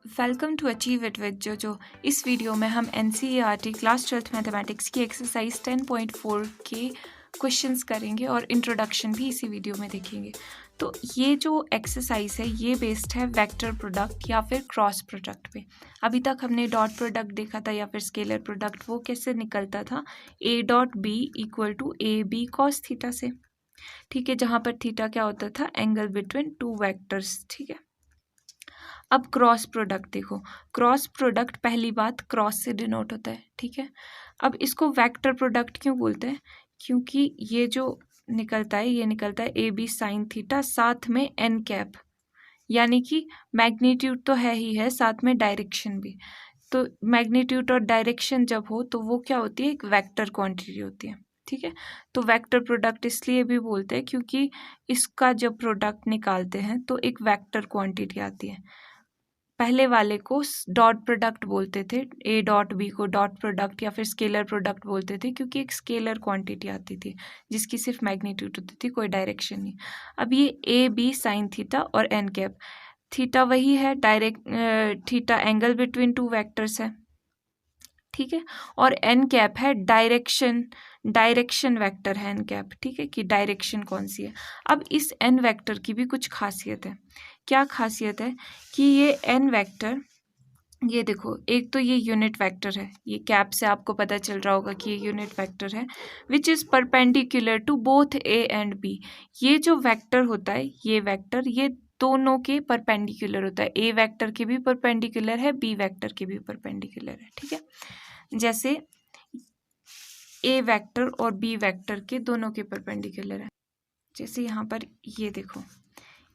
Welcome to achieve it with जो इस video में हम NCERT क्लास 12th मैथमेटिक्स की एक्सरसाइज 10.4 के क्वेश्चंस करेंगे और इंट्रोडक्शन भी इसी वीडियो में देखेंगे। तो ये जो एक्सरसाइज है ये बेस्ड है वेक्टर प्रोडक्ट या फिर क्रॉस प्रोडक्ट पे। अभी तक हमने डॉट प्रोडक्ट देखा था या फिर स्केलर प्रोडक्ट, वो कैसे निकलता था A dot B equal to AB cos theta से, ठीक है, जहाँ पर थीटा क्या होता था, एंगल बिटवीन टू वेक्टर्स, ठीक है। अब क्रॉस प्रोडक्ट देखो, क्रॉस प्रोडक्ट पहली बात क्रॉस से डिनोट होता है, ठीक है। अब इसको वेक्टर प्रोडक्ट क्यों बोलते हैं, क्योंकि ये जो निकलता है ये निकलता है AB साइन थीटा साथ में n कैप, यानी कि मैग्नीट्यूड तो है ही है, साथ में डायरेक्शन भी। तो मैग्नीट्यूड और डायरेक्शन जब हो तो वो क्या होती है, एक वेक्टर क्वांटिटी होती है, ठीक है। तो वेक्टर प्रोडक्ट इसलिए भी बोलते हैं क्योंकि इसका जब प्रोडक्ट निकालते हैं तो एक वेक्टर क्वांटिटी आती है। पहले वाले को डॉट प्रोडक्ट बोलते थे, A dot B co dot product या फिर स्केलर प्रोडक्ट बोलते थे, क्योंकि एक स्केलर क्वांटिटी आती थी जिसकी सिर्फ मैग्नीट्यूड होती थी, कोई डायरेक्शन नहीं। अब ये AB साइन थीटा और n कैप, थीटा वही है, theta angle between two vectors है, ठीक है, और n कैप है डायरेक्शन वेक्टर है n कैप, ठीक है, कि डायरेक्शन कौन सी है। अब इस n वेक्टर की भी कुछ खासियत है। क्या खासियत है कि ये n वेक्टर, ये देखो, एक तो ये यूनिट वेक्टर है, ये कैप से आपको पता चल रहा होगा कि ये यूनिट वेक्टर है, which is perpendicular to both A and B। ये जो वेक्टर होता है, ये वेक्टर, ये दोनों के परपेंडिकुलर होता है, A वेक्टर के भी परपेंडिकुलर है, B वेक्टर के भी परपेंडिकुलर है, ठीक है। जैसे A वेक्टर और B वेक्टर के दोनों के परपेंडिकुलर है। जैसे यहाँ पर ये देखो,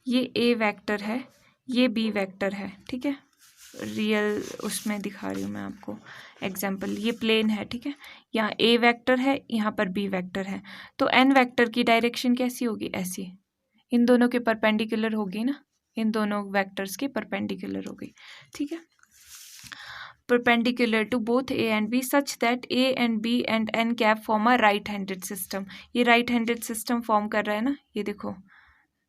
ये A वेक्टर है, ये B वेक्टर है, ठीक है, रियल उसमें दिखा रही हूँ मैं आपको एग्जाम्पल, ये प्लेन है, ठीक है, यहाँ A वेक्टर है, यहाँ पर B वेक्टर है, तो n वेक्टर की डायरेक्शन कैसी होगी, ऐसी, इन दोनों के परपेंडिकुलर होगी ना, इन दोनों वेक्टर्स के परपेंडिकुलर होगी, ठीक है। perpendicular to both A and B such that A and B and n cap form a right handed system। ये right handed system फॉर्म कर रहा है ना, ये देखो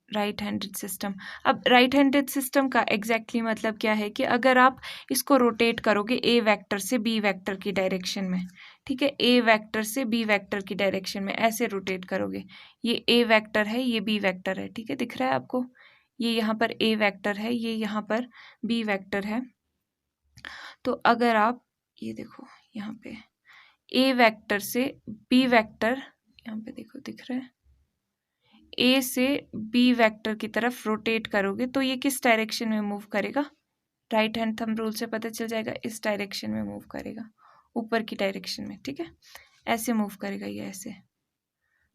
राइट हैंडेड सिस्टम। अब राइट हैंडेड सिस्टम का एग्जैक्टली मतलब क्या है कि अगर आप इसको रोटेट करोगे A वेक्टर से B वेक्टर की डायरेक्शन में, ठीक है, A वेक्टर से B वेक्टर की डायरेक्शन में ऐसे रोटेट करोगे, ये A वेक्टर है, ये B वेक्टर है, ठीक है, दिख रहा है आपको, ये यहाँ पर A वेक्टर है, ये यहाँ पर B वेक्टर है। तो अगर आप ये देखो यहाँ पे A वेक्टर से B वेक्टर, यहाँ पे देखो दिख रहा है, A से B वेक्टर की तरफ रोटेट करोगे तो ये किस डायरेक्शन में मूव करेगा, राइट हैंड थंब रूल से पता चल जाएगा, इस डायरेक्शन में मूव करेगा, ऊपर की डायरेक्शन में, ठीक है, ऐसे मूव करेगा, ये ऐसे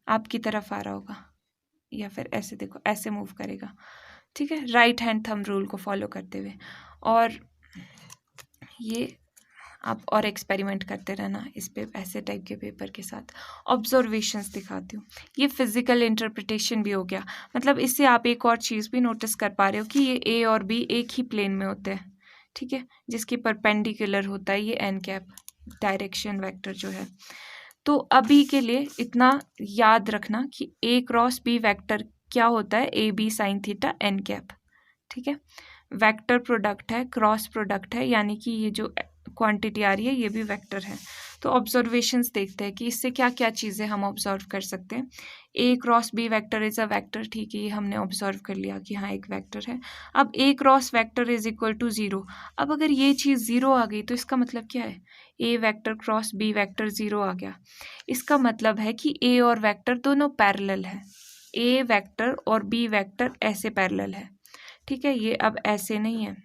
आपकी तरफ आ रहा होगा, या फिर ऐसे देखो, ऐसे मूव करेगा, ठीक है, राइट हैंड थंब रूल को फॉलो करते हुए। और ये आप और एक्सपेरिमेंट करते रहना इस पे, ऐसे टाइप के पेपर के साथ। ऑब्जर्वेशंस दिखाती हूँ, ये फिजिकल इंटरप्रिटेशन भी हो गया, मतलब इससे आप एक और चीज़ भी नोटिस कर पा रहे हो कि ये A और B एक ही प्लेन में होते हैं, ठीक है, जिसकी परपेंडिकुलर होता है ये n कैप डायरेक्शन वेक्टर जो है। तो अभी के लिए इतना याद रखना कि A क्रॉस B वेक्टर क्या होता है, AB sine theta n cap, ठीक है, वेक्टर प्रोडक्ट है, क्रॉस प्रोडक्ट है, यानी कि ये जो क्वांटिटी आ रही है ये भी वेक्टर है। तो ऑब्जर्वेशंस देखते हैं कि इससे क्या क्या चीज़ें हम ऑब्जर्व कर सकते हैं। A cross B vector is a vector, ठीक है, ये हमने ऑब्जर्व कर लिया कि हाँ एक वेक्टर है। अब A cross vector is equal to 0। अब अगर ये चीज़ 0 आ गई तो इसका मतलब क्या है, A vector cross B vector 0 आ गया, इसका मतलब है कि A और वेक्टर दोनों पैरेलल है, A वेक्टर और B वेक्टर ऐसे पैरेलल है, ठीक है, ये अब ऐसे नहीं है,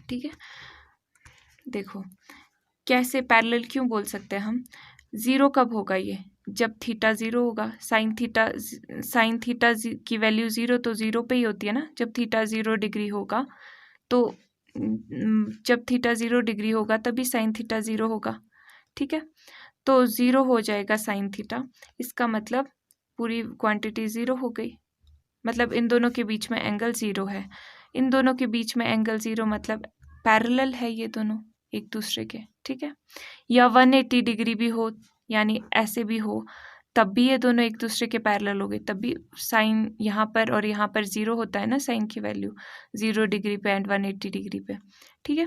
ठीक है। देखो कैसे पैरेलल क्यों बोल सकते हैं हम, 0 कब होगा, ये जब थीटा 0 होगा, साइन थीटा की वैल्यू 0 तो 0 पे ही होती है ना, जब थीटा 0 डिग्री होगा, तो जब थीटा 0 डिग्री होगा तभी साइन थीटा 0 होगा, ठीक है, तो 0 हो जाएगा साइन थीटा, इसका मतलब पूरी क्वांटिटी 0 हो गई, मतलब इन दोनों के बीच में एंगल 0 है, इन दोनों के बीच में एंगल 0 मतलब पैरेलल है ये दोनों एक दूसरे के, ठीक है, या 180 डिग्री भी हो, यानी ऐसे भी हो, तब भी ये दोनों एक दूसरे के पैरेलल हो गए, तब भी साइन यहाँ पर और यहाँ पर 0 होता है ना, साइन की वैल्यू 0 डिग्री पे एंड 180 डिग्री पे, ठीक है।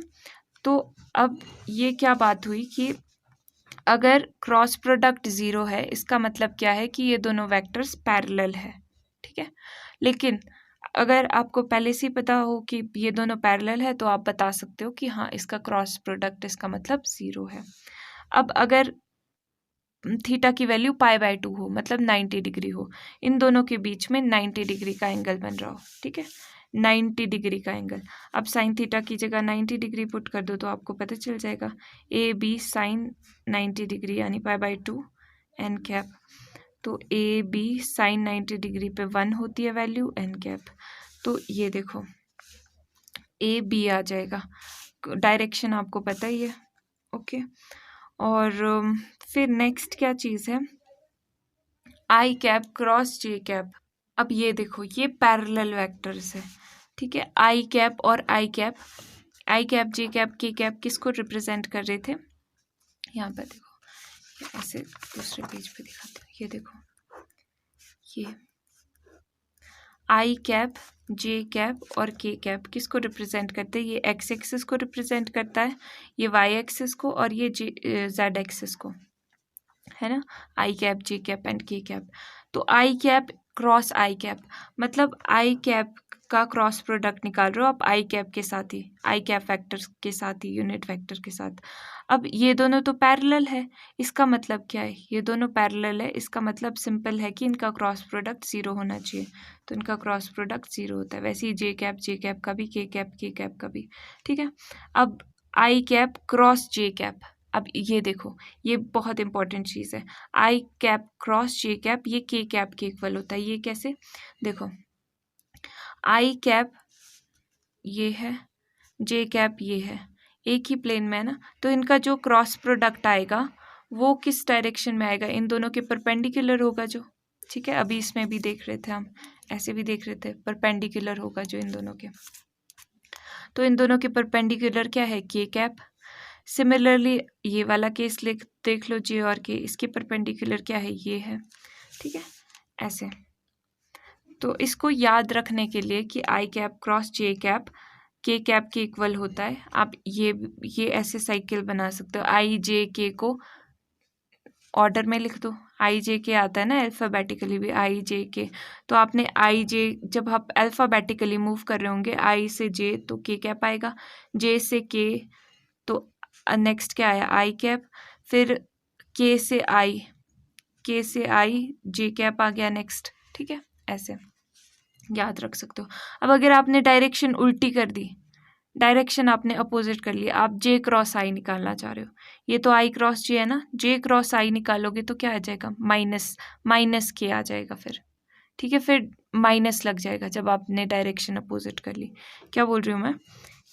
तो अब ये क्या बात हुई कि अगर क्रॉस प्रोडक्ट 0 है, इसका मतलब क्या है कि ये दोनों वेक्टर्स पैरेलल है, ठीक है। लेकिन अगर आपको पहले से ही पता हो कि ये दोनों पैरेलल है तो आप बता सकते हो कि हाँ इसका क्रॉस प्रोडक्ट इसका मतलब 0 है। अब अगर थीटा की वैल्यू π/2 हो, मतलब 90 डिग्री हो, इन दोनों के बीच में 90 डिग्री का एंगल बन रहा हो, ठीक है, 90 डिग्री का एंगल। अब साइन थीटा की जगह 90 डिग्री पुट कर दो तो आपको पता चल जाएगा ए बी साइन 90 डिग्री यानी π/2 एन कैप। तो ए बी साइन 90 डिग्री पे 1 होती है वैल्यू एन कैप। तो ये देखो ए बी आ जाएगा, डायरेक्शन आपको पता ही है, ओके। और फिर नेक्स्ट क्या चीज़ है, आई कैप क्रॉस जे कैप। अब ये देखो ये पैरेलल वेक्टर्स है, ठीक है। आई कैप और आई कैप जे कैप के कैप किसको रिप्रेजेंट कर रहे थे, यहाँ पर देखो, ऐसे दूसरे पेज पे दिखाते हैं, ये देखो ये आई कैप जे कैप और के कैप किसको रिप्रेजेंट करते हैं, ये एक्स एक्सिस को रिप्रेजेंट करता है, ये वाई एक्सिस को, और ये जेड एक्सिस को, है ना, आई कैप जे कैप एंड के कैप। तो आई कैप क्रॉस आई कैप, मतलब आई कैप का क्रॉस प्रोडक्ट निकाल रहे हो आप आई कैप के साथ ही, आई कैप वेक्टर के साथ ही, यूनिट वेक्टर के साथ। अब ये दोनों तो पैरेलल है, इसका मतलब क्या है, ये दोनों पैरेलल है, इसका मतलब सिंपल है कि इनका क्रॉस प्रोडक्ट 0 होना चाहिए, तो इनका क्रॉस प्रोडक्ट 0 होता है। वैसे ही जे कैप का भी, के कैप का भी, ठीक है। अब आई कैप क्रॉस जे कैप, अब ये देखो ये बहुत इंपॉर्टेंट चीज़ है, आई कैप क्रॉस जे कैप ये के कैप के इक्वल होता है। ये कैसे, देखो आई कैप ये है, जे कैप ये है, एक ही प्लेन में है ना, तो इनका जो क्रॉस प्रोडक्ट आएगा वो किस डायरेक्शन में आएगा, इन दोनों के परपेंडिकुलर होगा जो, ठीक है। अभी इसमें भी देख रहे थे हम, ऐसे भी देख रहे थे, परपेंडिकुलर होगा जो इन दोनों के, तो इन दोनों के परपेंडिकुलर क्या है, के कैप। सिमिलरली ये वाला केस देख लो, जे और के, इसके परपेंडिकुलर क्या है, ये है, ठीक है, ऐसे। तो इसको याद रखने के लिए कि आई कैप क्रॉस जे कैप के कैप के इक्वल होता है, आप ये ऐसे साइकिल बना सकते हो, आई जे के को ऑर्डर में लिख दो, आई जे के आता है ना अल्फ़ाबेटिकली भी, आई जे के, तो आपने आई जे जब आप अल्फ़ाबेटिकली मूव कर रहे होंगे आई से जे तो के कैप आएगा, जे से के तो नेक्स्ट क्या आया, आई कैप, फिर के से आई जे कैप आ गया नेक्स्ट, ठीक है, ऐसे याद रख सकते हो। अब अगर आपने डायरेक्शन उल्टी कर दी, डायरेक्शन आपने अपोजिट कर लिया, आप जे क्रॉस आई निकालना चाह रहे हो, ये तो आई क्रॉस जे है ना, जे क्रॉस आई निकालोगे तो क्या आ जाएगा, माइनस के आ जाएगा फिर, ठीक है, फिर माइनस लग जाएगा जब आपने डायरेक्शन अपोजिट कर ली। क्या बोल रही हूँ मैं,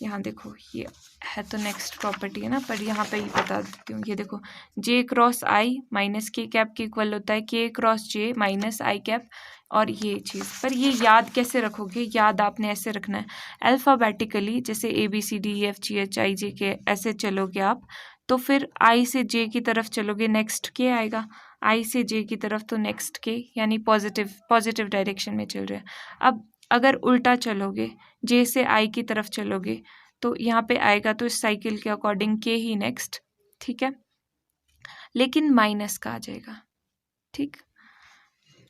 यहाँ देखो ये है तो नेक्स्ट प्रॉपर्टी है ना, पर यहाँ पे ही बता देती हूँ, ये देखो जे क्रॉस आई माइनस के कैप के इक्वल होता है के क्रॉस जे माइनस आई कैप, और ये चीज़, पर ये याद कैसे रखोगे, याद आपने ऐसे रखना है अल्फ़ाबेटिकली, जैसे ABCDEFGHIJK ऐसे चलोगे आप, तो फिर आई से जे की तरफ चलोगे नेक्स्ट के आएगा, आई से जे की तरफ तो नेक्स्ट के, यानी पॉजिटिव डायरेक्शन में चल रहे हैं। अब अगर उल्टा चलोगे, जे से आई की तरफ चलोगे तो यहाँ पे आएगा तो इस साइकिल के अकॉर्डिंग के ही नेक्स्ट, ठीक है, लेकिन माइनस का आ जाएगा, ठीक,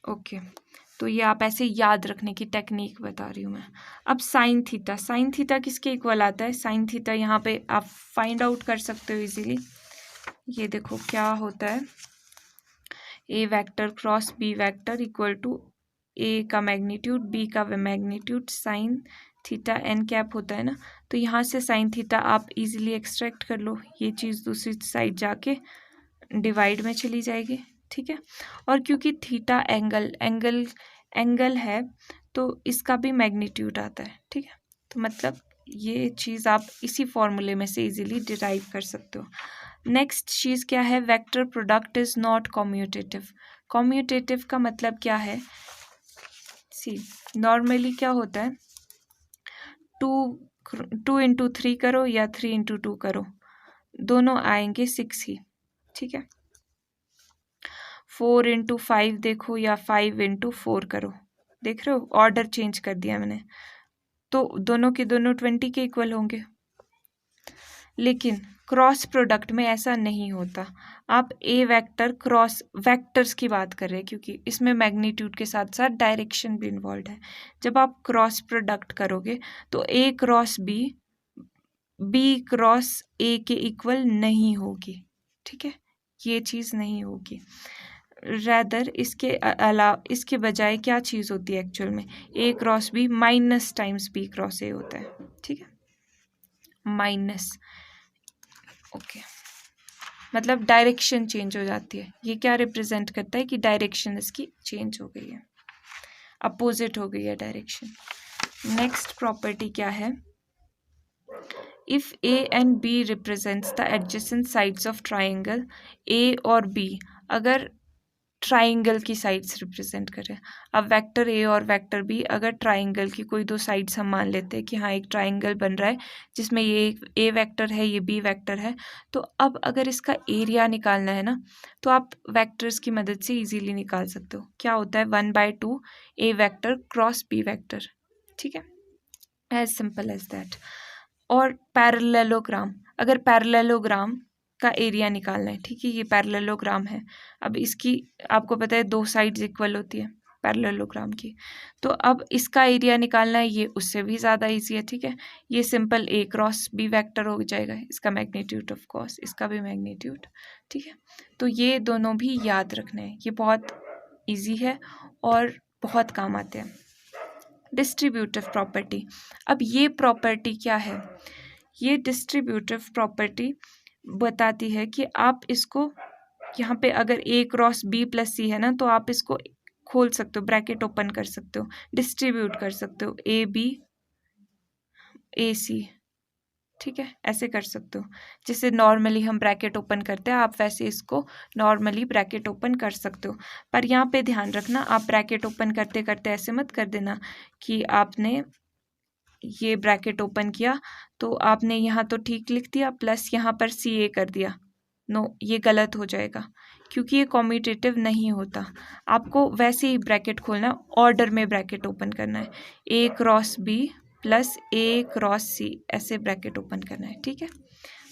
ओके। तो ये आप ऐसे याद रखने की टेक्निक बता रही हूँ मैं। अब साइन थीटा किसके इक्वल आता है, साइन थीटा यहाँ पे आप फाइंड आउट कर सकते हो इजीली। ये देखो क्या होता है, A vector cross B vector equal to A का मैग्नीट्यूड बी का magnitude sine theta N cap होता है ना, तो यहाँ से साइन थीटा आप इजीली एक्सट्रैक्ट कर लो, ये चीज़ दूसरी साइड जाके डिवाइड में चली जाएगी, ठीक है। और क्योंकि थीटा एंगल है तो इसका भी मैग्नीट्यूड आता है, ठीक है, तो मतलब ये चीज़ आप इसी फॉर्मूले में से इजीली डिराइव कर सकते हो। नेक्स्ट चीज़ क्या है, vector product is not commutative. Commutative का मतलब क्या है, सी नॉर्मली क्या होता है, 2 इंटू 3 करो या 3 इंटू 2 करो, दोनों आएंगे 6 ही, ठीक है। 4 × 5 देखो या 5 × 4 करो, देख रहे हो ऑर्डर चेंज कर दिया मैंने, तो दोनों के दोनों 20 के इक्वल होंगे। लेकिन क्रॉस प्रोडक्ट में ऐसा नहीं होता। आप ए वेक्टर क्रॉस वेक्टर्स की बात कर रहे हैं क्योंकि इसमें मैग्नीट्यूड के साथ साथ डायरेक्शन भी इन्वॉल्व है। जब आप क्रॉस प्रोडक्ट करोगे तो ए क्रॉस बी क्रॉस ए के इक्वल नहीं होगी, ठीक है, ये चीज़ नहीं होगी। रैदर इसके बजाय क्या चीज़ होती है एक्चुअल में, A cross B minus times B cross A होता है, ठीक है, माइनस, ओके, मतलब डायरेक्शन चेंज हो जाती है। ये क्या रिप्रेजेंट करता है कि डायरेक्शन इसकी चेंज हो गई है, अपोजिट हो गई है डायरेक्शन। नेक्स्ट प्रॉपर्टी क्या है, if A and B represents the adjacent sides of triangle, A और बी अगर ट्राइंगल की साइड्स रिप्रेजेंट करें। अब वेक्टर ए और वेक्टर बी अगर ट्राइंगल की कोई दो साइड्स हम मान लेते हैं कि हाँ एक ट्राइंगल बन रहा है जिसमें ये ए वेक्टर है, ये बी वेक्टर है, तो अब अगर इसका एरिया निकालना है ना तो आप वेक्टर्स की मदद से इजीली निकाल सकते हो। क्या होता है 1/2 ए वेक्टर क्रॉस बी वेक्टर, ठीक है, एज सिंपल एज दैट। और पैरेललोग्राम, अगर पैरेललोग्राम का एरिया निकालना है, ठीक है, ये पैरेललोग्राम है। अब इसकी आपको पता है दो साइड्स इक्वल होती है पैरेललोग्राम की, तो अब इसका एरिया निकालना है, ये उससे भी ज़्यादा इजी है, ठीक है, ये सिंपल ए क्रॉस बी वेक्टर हो जाएगा, इसका मैग्नीट्यूड ऑफ कोर्स, इसका भी मैग्नीट्यूड, ठीक है। तो ये दोनों भी याद रखने हैं, ये बहुत ईजी है और बहुत काम आते हैं। डिस्ट्रीब्यूटिव प्रॉपर्टी, अब ये प्रॉपर्टी क्या है, ये डिस्ट्रीब्यूटिव प्रॉपर्टी बताती है कि आप इसको यहाँ पे अगर ए क्रॉस बी प्लस सी है ना तो आप इसको खोल सकते हो, ब्रैकेट ओपन कर सकते हो, डिस्ट्रीब्यूट कर सकते हो, ए बी ए सी, ठीक है, ऐसे कर सकते हो। जैसे नॉर्मली हम ब्रैकेट ओपन करते हैं आप वैसे इसको नॉर्मली ब्रैकेट ओपन कर सकते हो। पर यहाँ पे ध्यान रखना, आप ब्रैकेट ओपन करते करते ऐसे मत कर देना कि आपने ये ब्रैकेट ओपन किया तो आपने यहाँ तो ठीक लिख दिया प्लस यहाँ पर सी ए कर दिया, नो ये गलत हो जाएगा क्योंकि ये कॉम्यूटेटिव नहीं होता। आपको वैसे ही ब्रैकेट खोलना, ऑर्डर में ब्रैकेट ओपन करना है, ए क्रॉस बी प्लस ए क्रॉस सी, ऐसे ब्रैकेट ओपन करना है, ठीक है,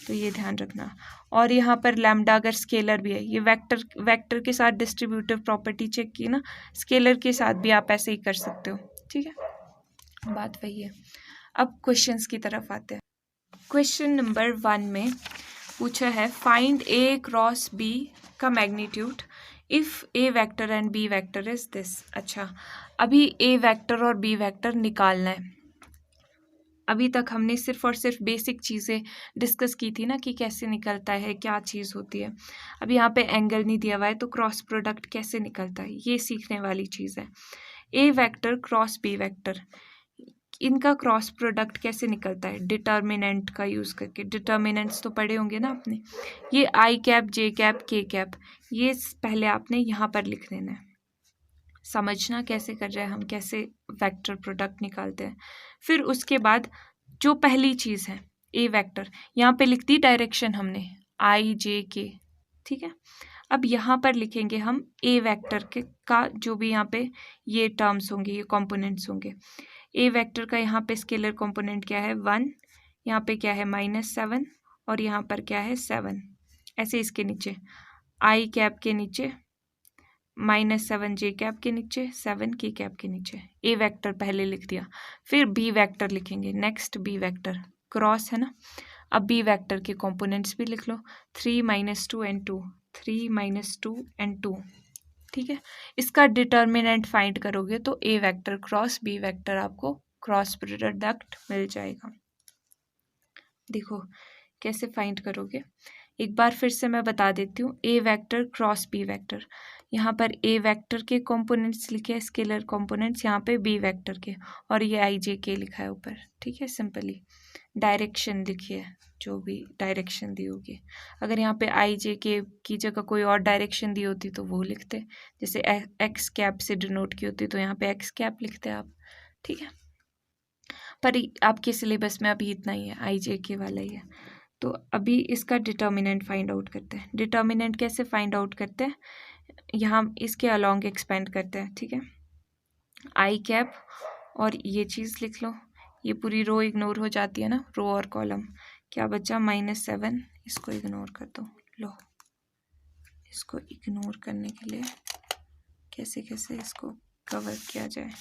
तो ये ध्यान रखना। और यहाँ पर लैम्डा अगर स्केलर भी है, ये वेक्टर के साथ डिस्ट्रीब्यूटिव प्रॉपर्टी चेक की ना, स्केलर के साथ भी आप ऐसे ही कर सकते हो, ठीक है, बात वही है। अब क्वेश्चंस की तरफ आते हैं। क्वेश्चन नंबर 1 में पूछा है फाइंड ए क्रॉस बी का magnitude if A vector and B vector is this. अच्छा, अभी ए वेक्टर और बी वेक्टर निकालना है। अभी तक हमने सिर्फ और सिर्फ बेसिक चीज़ें डिस्कस की थी ना कि कैसे निकलता है, क्या चीज़ होती है। अब यहाँ पे एंगल नहीं दिया हुआ है तो क्रॉस प्रोडक्ट कैसे निकलता है ये सीखने वाली चीज़ है। A vector cross B vector, इनका क्रॉस प्रोडक्ट कैसे निकलता है, डिटर्मिनेंट का यूज़ करके। डिटर्मिनेंट्स तो पढ़े होंगे ना आपने, ये आई कैप जे कैप के कैप, ये पहले आपने यहाँ पर लिख देना है, समझना कैसे कर रहे हैं हम, कैसे वेक्टर प्रोडक्ट निकालते हैं। फिर उसके बाद जो पहली चीज़ है ए वेक्टर, यहाँ पे लिख दी डायरेक्शन हमने आई जे के, ठीक है। अब यहाँ पर लिखेंगे हम ए वेक्टर के का जो भी यहाँ पे ये टर्म्स होंगे, ये कंपोनेंट्स होंगे। ए वेक्टर का यहाँ पे स्केलर कंपोनेंट क्या है 1, यहाँ पे क्या है -7 और यहाँ पर क्या है 7, ऐसे इसके नीचे आई कैप के नीचे -7 जे कैप के नीचे 7 के कैप के नीचे। ए वेक्टर पहले लिख दिया, फिर बी वेक्टर लिखेंगे। नेक्स्ट बी वेक्टर क्रॉस है ना, अब बी वेक्टर के कंपोनेंट्स भी लिख लो 3 - 2 and 2, 3 - 2 and 2, ठीक है। इसका डिटर्मिनेंट फाइंड करोगे तो A vector cross B vector आपको क्रॉस प्रोडक्ट मिल जाएगा। देखो कैसे फाइंड करोगे, एक बार फिर से मैं बता देती हूँ। ए वेक्टर क्रॉस बी वेक्टर, यहाँ पर ए वेक्टर के कंपोनेंट्स लिखे हैं, स्केलर कंपोनेंट्स, यहाँ पे बी वेक्टर के, और ये आई जे के लिखा है ऊपर, ठीक है। सिंपली डायरेक्शन लिखिए, जो भी डायरेक्शन दी होगी। अगर यहाँ पे आई जे के की जगह कोई और डायरेक्शन दी होती तो वो लिखते, जैसे एक्स कैप से डिनोट की होती तो यहाँ पे एक्स कैप लिखते आप, ठीक है। पर आपके सिलेबस में अभी इतना ही है, आई जे के वाला ही है। तो अभी इसका डिटर्मिनेंट फाइंड आउट करते हैं। डिटर्मिनेंट कैसे फाइंड आउट करते हैं, यहाँ इसके अलॉन्ग एक्सपेंड करते हैं, ठीक है। आई कैप और ये चीज़ लिख लो, ये पूरी रो इग्नोर हो जाती है ना, रो और कॉलम। क्या बचा? -7, इसको इग्नोर कर दो। लो, इसको इग्नोर करने के लिए कैसे कैसे इसको कवर किया जाए,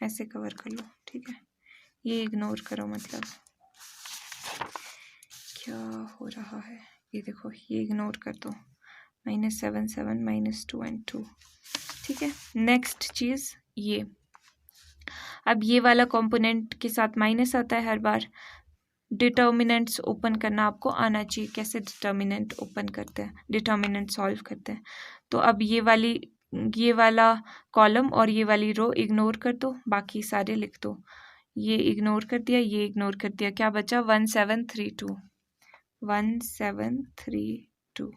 ऐसे कवर कर लो, ठीक है। ये इग्नोर करो, मतलब क्या हो रहा है, ये देखो, ये इग्नोर कर दो। -7 7 -2 and 2, ठीक है। नेक्स्ट चीज़ ये, अब ये वाला कंपोनेंट के साथ माइनस आता है हर बार। डिटर्मिनेंट्स ओपन करना आपको आना चाहिए, कैसे डिटर्मिनेंट ओपन करते हैं, डिटर्मिनेंट सॉल्व करते हैं। तो अब ये वाला कॉलम और ये वाली रो इग्नोर कर दो, बाकी सारे लिख दो। ये इग्नोर कर दिया, ये इग्नोर कर दिया, क्या बचा? 1732 1732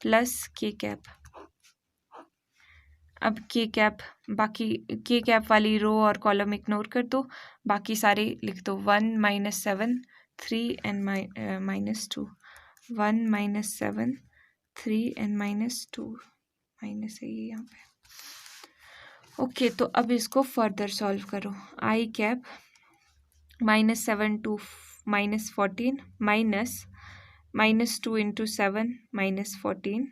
प्लस के कैप। अब के कैप, बाकी के कैप वाली रो और कॉलम इग्नोर कर दो, बाकी सारे लिख दो। 1 -7 3 and -2, 1 -7 3 and -2, माइनस है ये यहाँ पे। ओके, तो अब इसको फर्दर सॉल्व करो। आई cap -7 to -14 -2 into 7 -14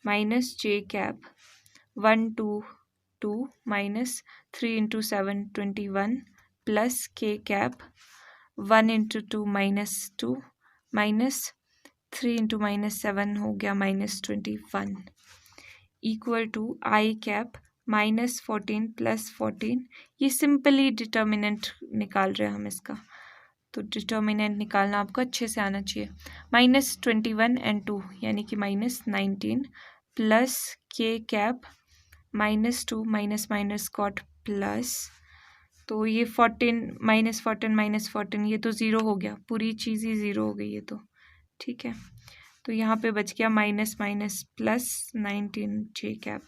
minus j cap 1 2 2 -3 into 7 21 plus k cap 1 into 2 -2 -3 into -7 हो गया -21 इक्वल टू आई कैप -14 + 14। ये सिंपली डिटर्मिनेंट निकाल रहे हैं हम इसका, तो डिटर्मिनेंट निकालना आपको अच्छे से आना चाहिए। -21 and 2 यानी कि -19 plus k cap -2 minus cot plus, तो ये 14 -14 ये तो ज़ीरो हो गया, पूरी चीज़ ही ज़ीरो हो गई है, तो ठीक है। तो यहाँ पे बच गया माइनस प्लस 19 जे कैप।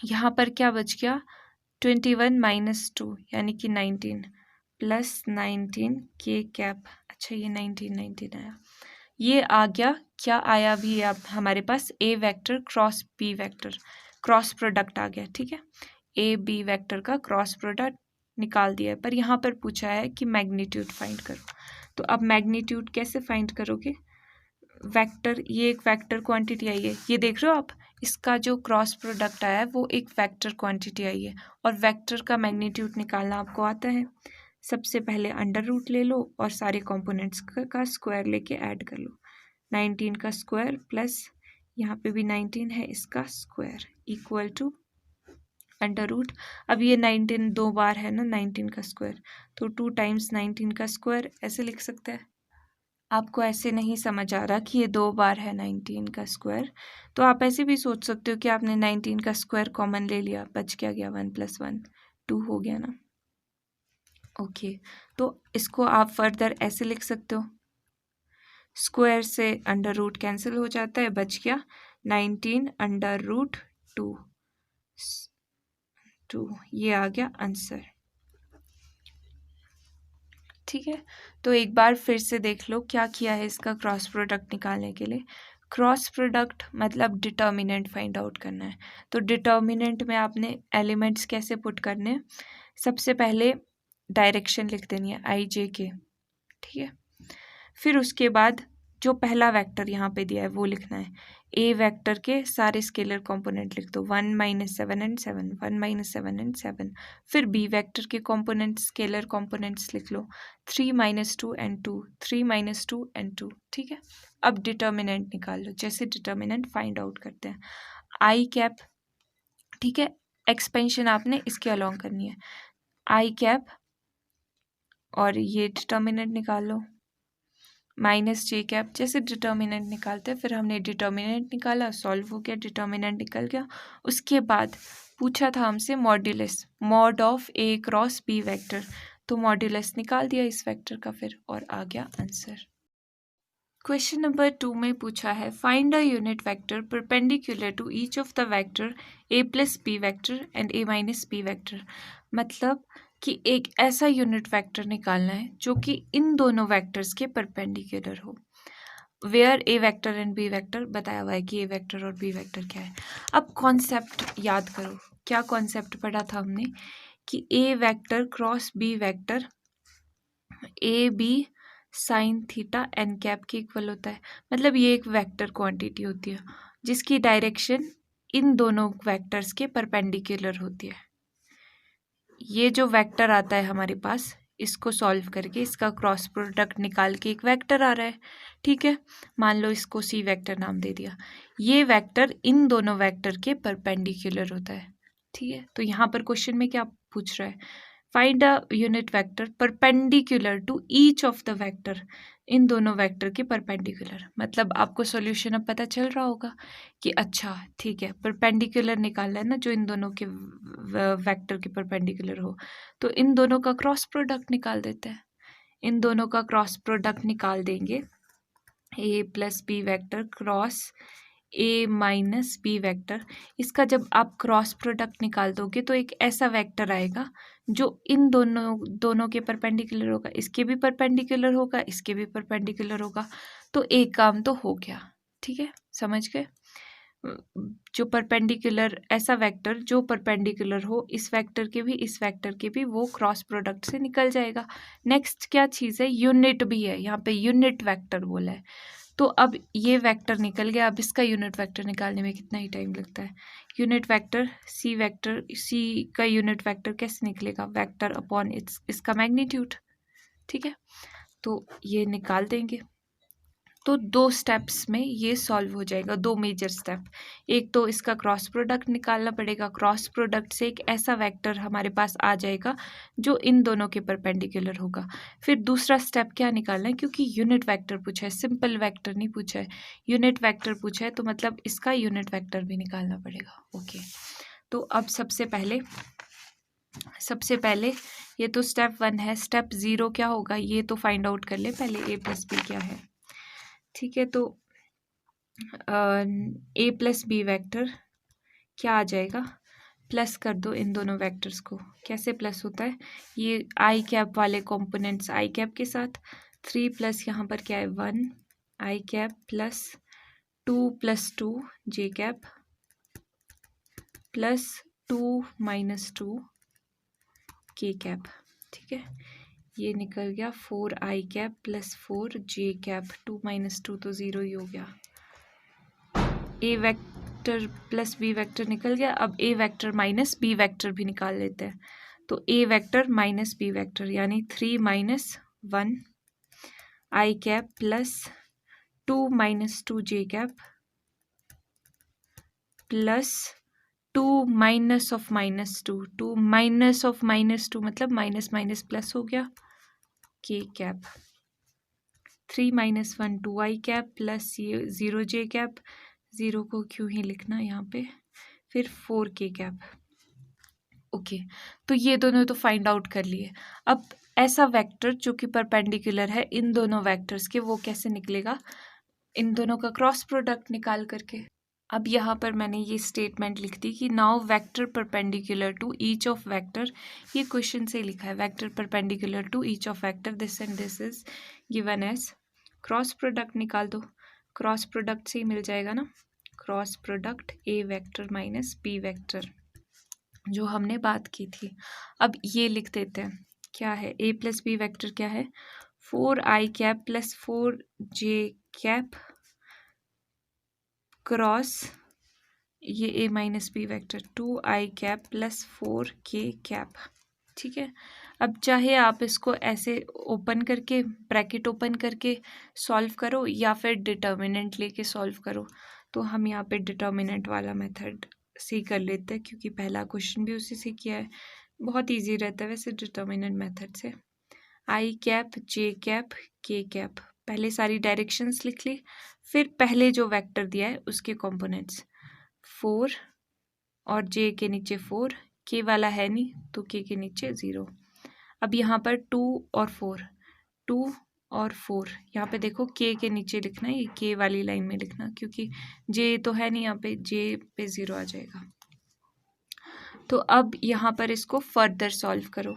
यहाँ पर क्या बच गया? 21 - 2 यानी कि 19 प्लस 19 के कैप। अच्छा, ये 19 आया, ये आ गया। क्या आया भी अब हमारे पास? A vector cross B vector, cross product आ गया, ठीक है। ए बी वेक्टर का क्रॉस प्रोडक्ट निकाल दिया है, पर यहाँ पर पूछा है कि मैग्नीट्यूड फाइंड करो। तो अब मैग्नीट्यूड कैसे फाइंड करोगे? वेक्टर, ये एक वेक्टर क्वांटिटी आई है, ये देख रहे हो आप, इसका जो क्रॉस प्रोडक्ट आया है वो एक वेक्टर क्वांटिटी आई है, और वेक्टर का मैग्नीट्यूड निकालना आपको आता है। सबसे पहले अंडर रूट ले लो और सारे कंपोनेंट्स का स्क्वायर लेके ऐड कर लो। 19 का स्क्वायर प्लस यहाँ पे भी 19 है, इसका square equal to under root. अब ये 19 दो बार है ना 19 का स्क्वायर, तो 2 टाइम्स 19 का स्क्वायर ऐसे लिख सकते हैं। आपको ऐसे नहीं समझ आ रहा कि ये दो बार है 19 का स्क्वायर, तो आप ऐसे भी सोच सकते हो कि आपने 19 का स्क्वायर कॉमन ले लिया, बच क्या गया? 1 + 1 2 हो गया ना। ओके, तो इसको आप फर्दर ऐसे लिख सकते हो, स्क्वायर से अंडर रूट कैंसिल हो जाता है, बच गया 19 अंडर रूट 2, ये आ गया आंसर, ठीक है। तो एक बार फिर से देख लो क्या किया है इसका क्रॉस प्रोडक्ट निकालने के लिए। क्रॉस प्रोडक्ट मतलब डिटर्मिनेंट फाइंड आउट करना है। तो डिटर्मिनेंट में आपने एलिमेंट्स कैसे पुट करने हैं? सबसे पहले डायरेक्शन लिख देनी है आई जे के, ठीक है। फिर उसके बाद जो पहला वेक्टर यहाँ पे दिया है वो लिखना है। ए वेक्टर के सारे स्केलर कंपोनेंट लिख दो, 1 - 7 and 7, 1 - 7 and 7। फिर बी वेक्टर के कंपोनेंट स्केलर कंपोनेंट्स लिख लो, 3 - 2 and 2, 3 - 2 and 2, ठीक है। अब डिटर्मिनेंट निकाल लो, जैसे डिटर्मिनेंट फाइंड आउट करते हैं। आई कैप, ठीक है, एक्सपेंशन आपने इसके अलॉन्ग करनी है, आई कैप और ये डिटर्मिनेंट निकाल लो, माइनस जे कैप। जैसे डिटर्मिनेंट निकालते हैं, फिर हमने डिटर्मिनेंट निकाला, सॉल्व हो गया, डिटर्मिनेंट निकल गया। उसके बाद पूछा था हमसे modulus, mod of A cross B vector, तो मॉड्यूलस निकाल दिया इस वेक्टर का फिर, और आ गया आंसर। क्वेश्चन नंबर 2 में पूछा है find a unit vector perpendicular to each of the vector A plus B vector and A minus B vector. मतलब कि एक ऐसा यूनिट वेक्टर निकालना है जो कि इन दोनों वेक्टर्स के परपेंडिकुलर हो। Where A vector and B vector बताया हुआ है कि ए वेक्टर और बी वेक्टर क्या है। अब कॉन्सेप्ट याद करो, क्या कॉन्सेप्ट पढ़ा था हमने कि A vector cross B vector A B sine theta N cap के इक्वल होता है। मतलब ये एक वेक्टर क्वांटिटी होती है जिसकी डायरेक्शन इन दोनों वेक्टर्स के परपेंडिकुलर होती है। ये जो वेक्टर आता है हमारे पास, इसको सॉल्व करके इसका क्रॉस प्रोडक्ट निकाल के एक वेक्टर आ रहा है, ठीक है। मान लो इसको सी वेक्टर नाम दे दिया। ये वेक्टर इन दोनों वेक्टर के परपेंडिकुलर होता है, ठीक है। तो यहाँ पर क्वेश्चन में क्या पूछ रहा है, find a unit vector perpendicular to each of the vector, इन दोनों वेक्टर के परपेंडिकुलर। मतलब आपको सॉल्यूशन अब पता चल रहा होगा कि अच्छा ठीक है, परपेंडिकुलर निकालना है ना, जो इन दोनों के वेक्टर के परपेंडिकुलर हो। तो इन दोनों का क्रॉस प्रोडक्ट निकाल देते हैं। इन दोनों का क्रॉस प्रोडक्ट निकाल देंगे, A plus B vector cross A minus B vector. इसका जब आप क्रॉस प्रोडक्ट निकाल दोगे तो एक ऐसा वेक्टर आएगा जो इन दोनों के परपेंडिकुलर होगा, इसके भी परपेंडिकुलर होगा, इसके भी परपेंडिकुलर होगा। तो एक काम तो हो गया, ठीक है, समझ गए। जो परपेंडिकुलर, ऐसा वेक्टर जो परपेंडिकुलर हो इस वेक्टर के भी इस वेक्टर के भी, वो क्रॉस प्रोडक्ट से निकल जाएगा। नेक्स्ट क्या चीज़ है, यूनिट भी है, यहाँ पे यूनिट वेक्टर बोला है। तो अब ये वेक्टर निकल गया। अब इसका यूनिट वेक्टर निकालने में कितना ही टाइम लगता है। यूनिट वेक्टर सी का यूनिट वेक्टर कैसे निकलेगा, वेक्टर अपॉन इसका मैग्नीट्यूड, ठीक है। तो ये निकाल देंगे। तो 2 स्टेप्स में ये सॉल्व हो जाएगा, 2 मेजर स्टेप। एक तो इसका क्रॉस प्रोडक्ट निकालना पड़ेगा, क्रॉस प्रोडक्ट से एक ऐसा वेक्टर हमारे पास आ जाएगा जो इन दोनों के परपेंडिकुलर होगा। फिर दूसरा स्टेप क्या निकालना है, क्योंकि यूनिट वेक्टर पूछा है, सिंपल वेक्टर नहीं पूछा है, यूनिट वेक्टर पूछा है, तो मतलब इसका यूनिट वेक्टर भी निकालना पड़ेगा। ओके, तो अब सबसे पहले ये तो स्टेप 1 है। स्टेप 0 क्या होगा, ये तो फाइंड आउट कर ले पहले, ए प्लस बी क्या है, ठीक है। तो ए प्लस बी वेक्टर क्या आ जाएगा, प्लस कर दो इन दोनों वेक्टर्स को। कैसे प्लस होता है, ये आई कैप वाले कंपोनेंट्स आई कैप के साथ, 3 प्लस यहाँ पर क्या है 1 I cap plus 2 plus 2 J cap plus 2 minus 2 के कैप, ठीक है। ये निकल गया 4 आई cap plus 4 J cap, 2 minus 2 तो 0 ही हो गया। ए वेक्टर प्लस बी वेक्टर निकल गया। अब ए वेक्टर माइनस बी वेक्टर भी निकाल लेते हैं। तो A vector minus B vector यानी 3 minus 1 I cap plus 2 minus 2 J cap plus 2 minus of minus 2, 2 minus of minus 2 मतलब माइनस माइनस प्लस हो गया के cap, 3 minus 1 2 I cap plus ये 0 जे कैप, 0 को क्यों ही लिखना यहाँ पे, फिर 4 के कैप। ओके, तो ये दोनों तो फाइंड आउट कर लिए। अब ऐसा वेक्टर जो कि परपेंडिकुलर है इन दोनों वेक्टर्स के, वो कैसे निकलेगा, इन दोनों का क्रॉस प्रोडक्ट निकाल करके। अब यहाँ पर मैंने ये स्टेटमेंट लिख दी कि now vector perpendicular to each of vector, ये क्वेश्चन से लिखा है, vector perpendicular to each of vector this and this is given as, cross product निकाल दो, क्रॉस प्रोडक्ट से ही मिल जाएगा ना, cross product A vector minus B vector जो हमने बात की थी। अब ये लिख देते हैं, क्या है ए प्लस बी वेक्टर क्या है, 4 आई cap plus 4 J cap cross ये ए minus B vector 2 I cap plus 4 के कैप, ठीक है। अब चाहे आप इसको ऐसे ओपन करके ब्रैकेट ओपन करके सॉल्व करो या फिर डिटर्मिनेंट लेके सॉल्व करो। तो हम यहाँ पे डिटर्मिनेंट वाला मेथड से ही कर लेते हैं क्योंकि पहला क्वेश्चन भी उसी से किया है, बहुत इजी रहता है वैसे डिटर्मिनेंट मेथड से। आई कैप जे कैप के कैप, पहले सारी डायरेक्शंस लिख ली, फिर पहले जो वेक्टर दिया है उसके कंपोनेंट्स 4 और जे के नीचे 4, के वाला है नहीं तो के नीचे 0। अब यहाँ पर 2 और 4, 2 और 4 यहाँ पे देखो के नीचे लिखना है, ये के वाली लाइन में लिखना क्योंकि जे तो है नहीं, यहाँ पे जे पे 0 आ जाएगा। तो अब यहाँ पर इसको फर्दर सॉल्व करो,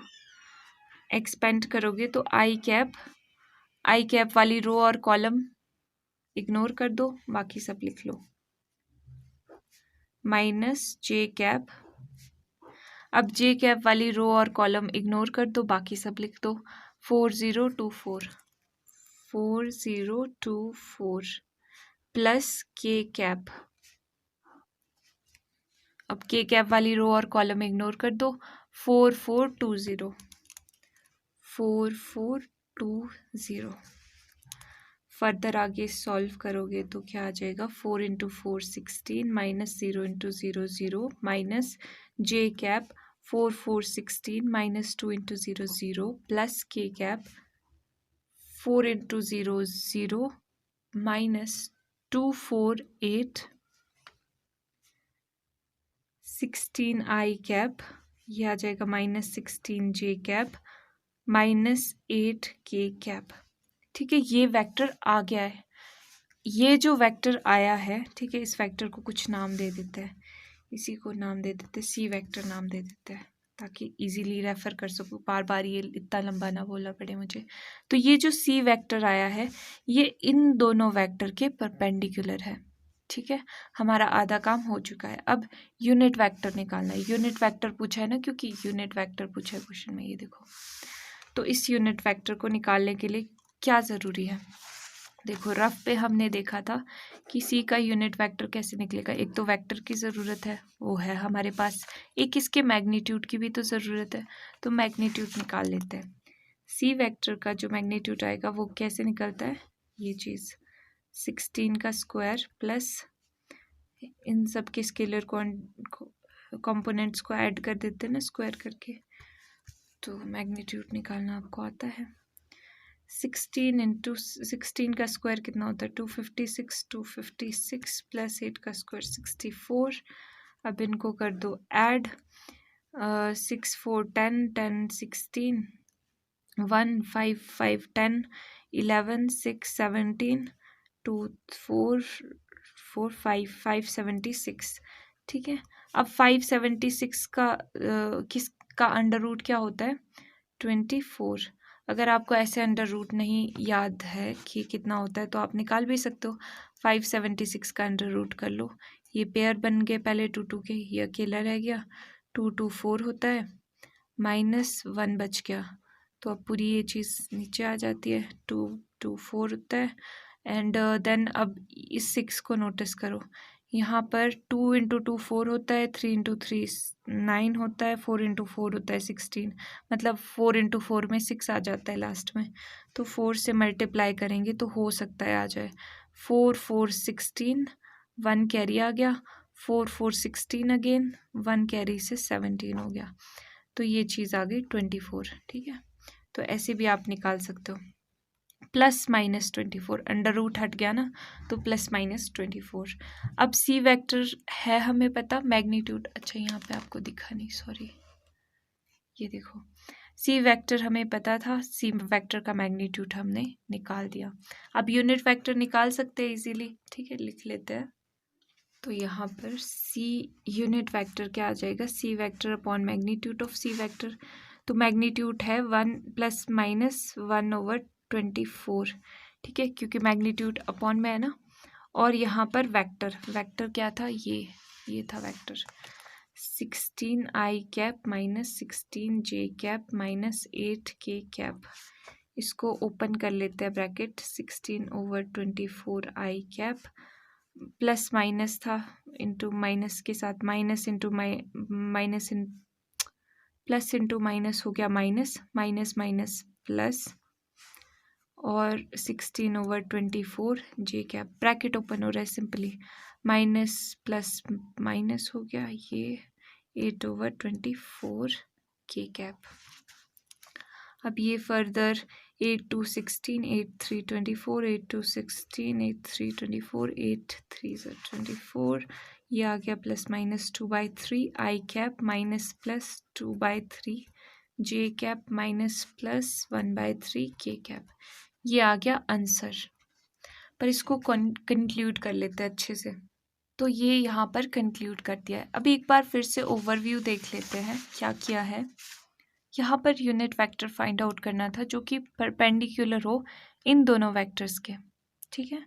एक्सपेंड करोगे तो आई कैप वाली रो और कॉलम इग्नोर कर दो, बाकी सब लिख लो, माइनस जे कैप। अब जे कैप वाली रो और कॉलम इग्नोर कर दो, बाकी सब लिख दो, 4024 प्लस के कैप। अब के कैप वाली रो और कॉलम इग्नोर कर दो, 4420 फर्दर आगे सॉल्व करोगे तो क्या आ जाएगा, 4 into 4 16 minus 0 into 0 0 minus j cap 4 4 16 minus 2 into 0 0 plus k cap 4 into 0 0 minus 2 4 8 16 आई कैप, ये आ जाएगा माइनस 16 जे कैप माइनस 8 के कैप। ठीक है, ये वेक्टर आ गया है। ये जो वेक्टर आया है, ठीक है, इस वेक्टर को कुछ नाम दे देते हैं, इसी को नाम दे देते हैं, सी वेक्टर नाम दे देते हैं, ताकि इजीली रेफर कर सकूँ, बार बार ये इतना लंबा ना बोलना पड़े मुझे। तो ये जो सी वेक्टर आया है, ये इन दोनों वेक्टर के परपेंडिकुलर है। ठीक है, हमारा आधा काम हो चुका है। अब यूनिट वेक्टर निकालना है। यूनिट वेक्टर पूछा है ना, क्योंकि यूनिट वेक्टर पूछा है क्वेश्चन में, ये देखो। तो इस यूनिट वेक्टर को निकालने के लिए क्या ज़रूरी है, देखो रफ पे हमने देखा था कि सी का यूनिट वेक्टर कैसे निकलेगा। एक तो वेक्टर की ज़रूरत है, वो है हमारे पास, एक इसके मैग्नीट्यूड की भी तो ज़रूरत है, तो मैग्नीट्यूड निकाल लेते हैं। सी वेक्टर का जो मैग्नीट्यूड आएगा वो कैसे निकलता है, ये चीज़ 16 का स्क्वायर प्लस इन सब के स्केलर कंपोनेंट्स को ऐड कर देते हैं ना स्क्वायर करके, तो मैग्नीट्यूड निकालना आपको आता है। 16 इंटू 16 का स्क्वायर कितना होता है, 256 प्लस 8 का स्क्वायर 64। अब इनको कर दो ऐड, 6 4 10 10 16 1 5 5 10 11 6 17 2 4 4 5 576। ठीक है, अब 576 का किसका अंडर रूट क्या होता है, 24। अगर आपको ऐसे अंडर रूट नहीं याद है कि कितना होता है तो आप निकाल भी सकते हो। 576 का अंडर रूट कर लो, ये पेयर बन गए पहले 2 2 के, ये अकेला रह गया, 2 2 4 होता है, माइनस 1 बच गया, तो अब पूरी ये चीज़ नीचे आ जाती है, 2 2 4 होता है। एंड देन अब इस 6 को नोटिस करो, यहाँ पर 2 इंटू 2 4 होता है, 3 इंटू 3 9 होता है, 4 इंटू 4 होता है 16, मतलब 4 इंटू 4 में 6 आ जाता है लास्ट में, तो 4 से मल्टीप्लाई करेंगे तो हो सकता है आ जाए 4 4 16, 1 कैरी आ गया, 4 4 16 अगेन, 1 कैरी से 17 हो गया, तो ये चीज़ आ गई 24। ठीक है, तो ऐसे भी आप निकाल सकते हो, प्लस माइनस 24, अंडर रूट हट गया ना, तो प्लस माइनस 24। अब सी वेक्टर है हमें पता, मैग्नीट्यूड, अच्छा यहाँ पे आपको दिखा नहीं, सॉरी, ये देखो सी वेक्टर हमें पता था, सी वेक्टर का मैग्नीट्यूड हमने निकाल दिया। अब यूनिट वेक्टर निकाल सकते हैं इजीली, ठीक है, लिख लेते हैं। तो यहाँ पर सी यूनिट वेक्टर क्या आ जाएगा, C vector upon magnitude of C vector, तो मैग्नीट्यूड है 1 प्लस माइनस 1/24। ठीक है, क्योंकि मैग्नीट्यूड अपॉन में है ना, और यहाँ पर वेक्टर, वेक्टर क्या था, ये था वेक्टर 16 आई कैप माइनस 16 जे कैप माइनस 8 के कैप। इसको ओपन कर लेते हैं ब्रैकेट, 16/24 आई कैप, प्लस माइनस था, इंटू माइनस के साथ minus into minus in plus into minus हो गया माइनस, माइनस माइनस प्लस, और 16/24 जे कैप, ब्रैकेट ओपन हो रहा है सिंपली, माइनस प्लस माइनस हो गया, ये 8/24 के कैप। अब ये फर्दर 8 2 16 8 3 24, 8 2 16 8 3 24, 8 3 24, ये आ गया प्लस माइनस 2/3 आई कैप माइनस प्लस 2/3 जे कैप माइनस प्लस 1/3 के कैप, ये आ गया आंसर। पर इसको कंक्लूड कर लेते हैं अच्छे से, तो ये यहाँ पर कंक्लूड कर दिया है। अब एक बार फिर से ओवरव्यू देख लेते हैं क्या किया है। यहाँ per unit vector find out करना था जो कि परपेंडिकुलर हो इन दोनों वेक्टर्स के। ठीक है।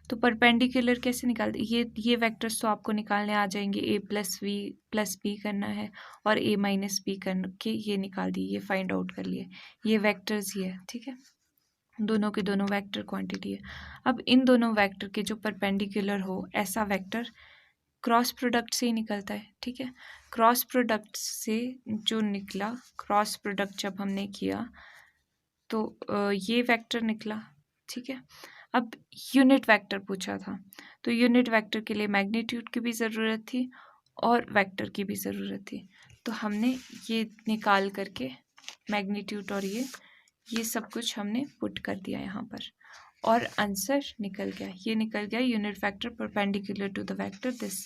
तो परपेंडिकुलर कैसे निकालते, ये वेक्टर्स तो आपको निकालने आ जाएंगे, a plus V plus B करना है और a माइनस बी करके ये निकाल दिए, ये फाइंड आउट कर लिए, ये वेक्टर्स ये है, ठीक है। दोनों के दोनों वेक्टर क्वांटिटी है। अब इन दोनों वेक्टर के जो परपेंडिकुलर हो ऐसा वेक्टर क्रॉस प्रोडक्ट से ही निकलता है, ठीक है। क्रॉस प्रोडक्ट से जो निकला, क्रॉस प्रोडक्ट जब हमने किया तो ये वेक्टर निकला, ठीक है। अब यूनिट वेक्टर पूछा था, तो यूनिट वेक्टर के लिए मैग्नीट्यूड की भी ज़रूरत थी और वेक्टर की भी ज़रूरत थी, तो हमने ये निकाल करके मैग्नीट्यूड और ये सब कुछ हमने पुट कर दिया यहाँ पर और आंसर निकल गया, ये निकल गया unit vector perpendicular to the vector this.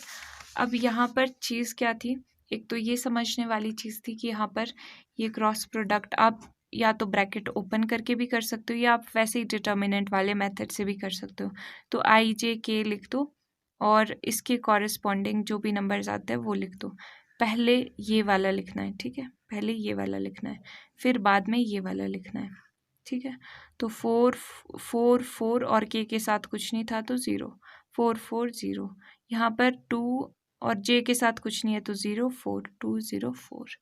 अब यहाँ पर चीज़ क्या थी, एक तो ये समझने वाली चीज़ थी कि यहाँ पर ये क्रॉस प्रोडक्ट आप या तो ब्रैकेट ओपन करके भी कर सकते हो या आप वैसे ही डिटर्मिनेंट वाले मेथड से भी कर सकते हो। तो आई जे के लिख दो और इसके कॉरेस्पॉन्डिंग जो भी नंबर्स आते हैं वो लिख दो। पहले ये वाला लिखना है, ठीक है, पहले ये वाला लिखना है, फिर बाद में ये वाला लिखना है, ठीक है। तो 4 4 4 और के साथ कुछ नहीं था तो 0, 4 4 0, यहाँ पर 2 और जे के साथ कुछ नहीं है तो 0 4 2 0 4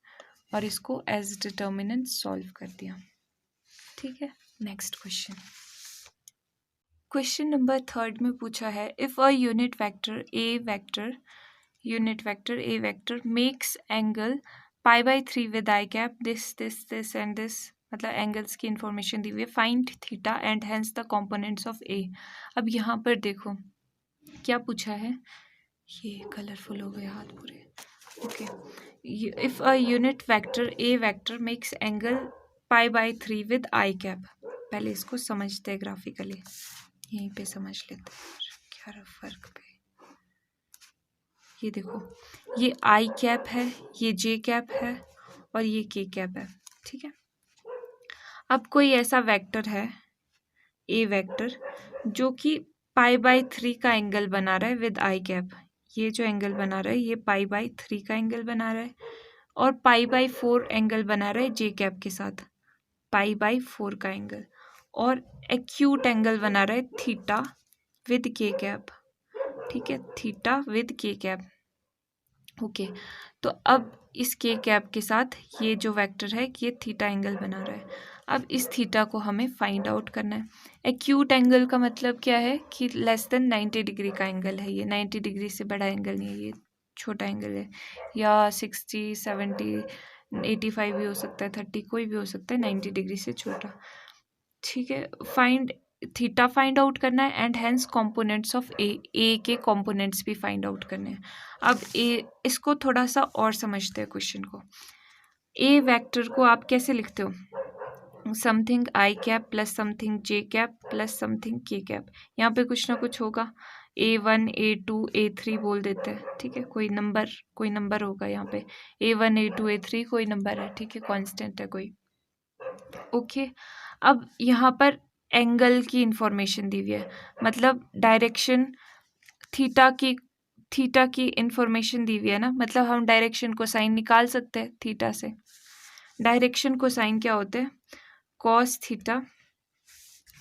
और इसको एज डिटर्मिनेंट सॉल्व कर दिया, ठीक है। नेक्स्ट क्वेश्चन, क्वेश्चन नंबर 3 में पूछा है if a unit vector A vector makes angle π/3 with i cap this and this, मतलब एंगल्स की इंफॉर्मेशन दी हुई है, find theta and hence the components of A. अब यहाँ पर देखो क्या पूछा है, ये कलरफुल हो गए हाथ पूरे, okay. If a unit vector A vector makes angle π/3 with i cap, पहले इसको समझते हैं ग्राफिकली, यहीं पे समझ लेते हैं क्या फर्क पे। ये देखो, ये आई कैप है, ये जे कैप है और ये के कैप है, ठीक है। अब कोई ऐसा वेक्टर है ए वेक्टर जो कि π/3 का एंगल बना रहा है विद आई कैप, ये जो एंगल बना रहा है ये π/3 का एंगल बना रहा है और π/4 एंगल बना रहा है जे कैप के साथ, π/4 का एंगल, और एक्यूट एंगल बना रहा है थीटा विद के कैप, ठीक है, थीटा विद के कैप, ओके। तो अब इस के कैप के साथ ये जो वेक्टर है ये थीटा एंगल बना रहा है। अब इस थीटा को हमें फाइंड आउट करना है। एक्यूट एंगल का मतलब क्या है कि लेस देन 90 डिग्री का एंगल है, ये 90 डिग्री से बड़ा एंगल नहीं है, ये छोटा एंगल है, या 60 70 85 भी हो सकता है, 30 कोई भी हो सकता है, 90 डिग्री से छोटा, ठीक है। फाइंड थीटा फाइंड आउट करना है एंड हेंस कंपोनेंट्स ऑफ ए के कंपोनेंट्स भी फाइंड आउट करने हैं। अब इसको थोड़ा सा और समझते हैं क्वेश्चन को। ए वेक्टर को आप कैसे लिखते हो, something I cap plus something J cap plus something के कैप, यहाँ पे कुछ ना कुछ होगा, A1 A2 A3 बोल देते हैं, ठीक है, कोई नंबर होगा यहाँ पे, A1 A2 A3 कोई नंबर है, ठीक है, कांस्टेंट है कोई, ओके। अब यहाँ पर एंगल की इंफॉर्मेशन दी हुई है, मतलब डायरेक्शन थीटा की इंफॉर्मेशन दी हुई है ना, मतलब हम डायरेक्शन को साइन निकाल सकते हैं थीटा से। डायरेक्शन को साइन क्या होते हैं, कॉस थीटा,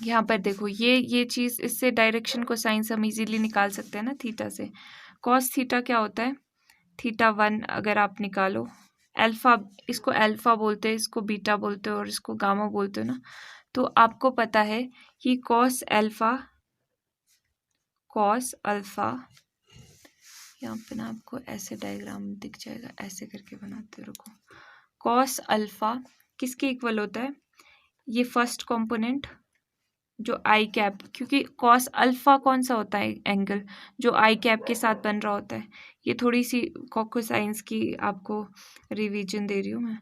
यहाँ पर देखो ये चीज़, इससे डायरेक्शन को साइन से हम इजीली निकाल सकते हैं ना थीटा से। कॉस थीटा क्या होता है, θ1 अगर आप निकालो, अल्फ़ा, इसको अल्फ़ा बोलते हैं, इसको बीटा बोलते हो और इसको गामा बोलते हो ना, तो आपको पता है कि कॉस अल्फ़ा, यहाँ पे ना आपको ऐसे डायग्राम दिख जाएगा, ऐसे करके बनाते रुको, कॉस अल्फ़ा किसके इक्वल होता है, ये फर्स्ट कंपोनेंट जो आई कैप, क्योंकि कॉस अल्फ़ा कौन सा होता है एंगल जो आई कैप के साथ बन रहा होता है, ये थोड़ी सी कोसाइंस की आपको रिवीजन दे रही हूँ मैं।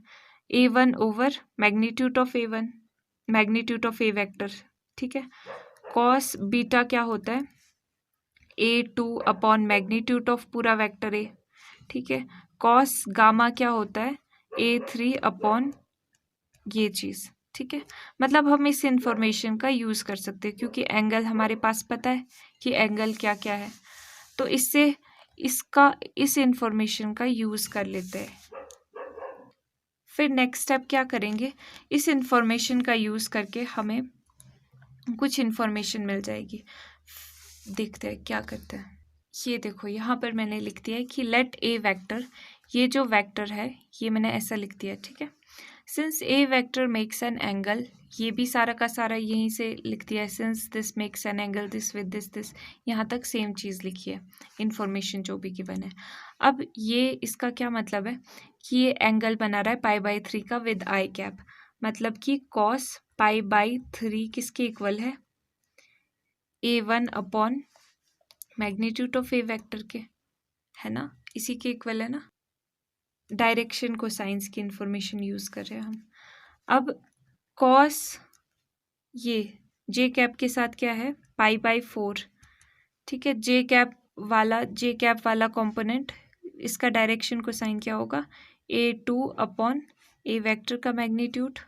A1 over magnitude of A vector, ठीक है। कॉस बीटा क्या होता है, A2 अपॉन मैग्नीट्यूड ऑफ पूरा वेक्टर ए, ठीक है। कॉस गामा क्या होता है, A3 अपॉन ये चीज़, ठीक है। मतलब हम इस इंफॉर्मेशन का यूज़ कर सकते हैं क्योंकि एंगल हमारे पास पता है कि एंगल क्या क्या है, तो इससे इस इंफॉर्मेशन का यूज़ कर लेते हैं। फिर नेक्स्ट स्टेप क्या करेंगे, इस इंफॉर्मेशन का यूज़ करके हमें कुछ इंफॉर्मेशन मिल जाएगी, देखते हैं क्या करते हैं। ये देखो यहाँ पर मैंने लिख दिया है कि लेट ए वेक्टर, ये जो वेक्टर है ये मैंने ऐसा लिख दिया, ठीक है। Since A vector makes an angle, ये भी सारा का सारा यहीं से लिख दिया है। Since this makes an angle this with this, यहाँ तक सेम चीज़ लिखी है, इन्फॉर्मेशन जो भी गिवन है। अब ये इसका क्या मतलब है कि ये एंगल बना रहा है π/3 का विद आई कैप, मतलब कि cos π/3 किसके इक्वल है, A1 upon magnitude of A vector के, है ना, इसी के इक्वल है ना। डायरेक्शन को साइंस की इंफॉर्मेशन यूज़ कर रहे हैं हम। अब कॉस ये जे कैप के साथ क्या है π/4, ठीक है। जे कैप वाला कंपोनेंट, इसका डायरेक्शन को साइन क्या होगा A2 अपॉन ए वेक्टर का मैग्नीट्यूड,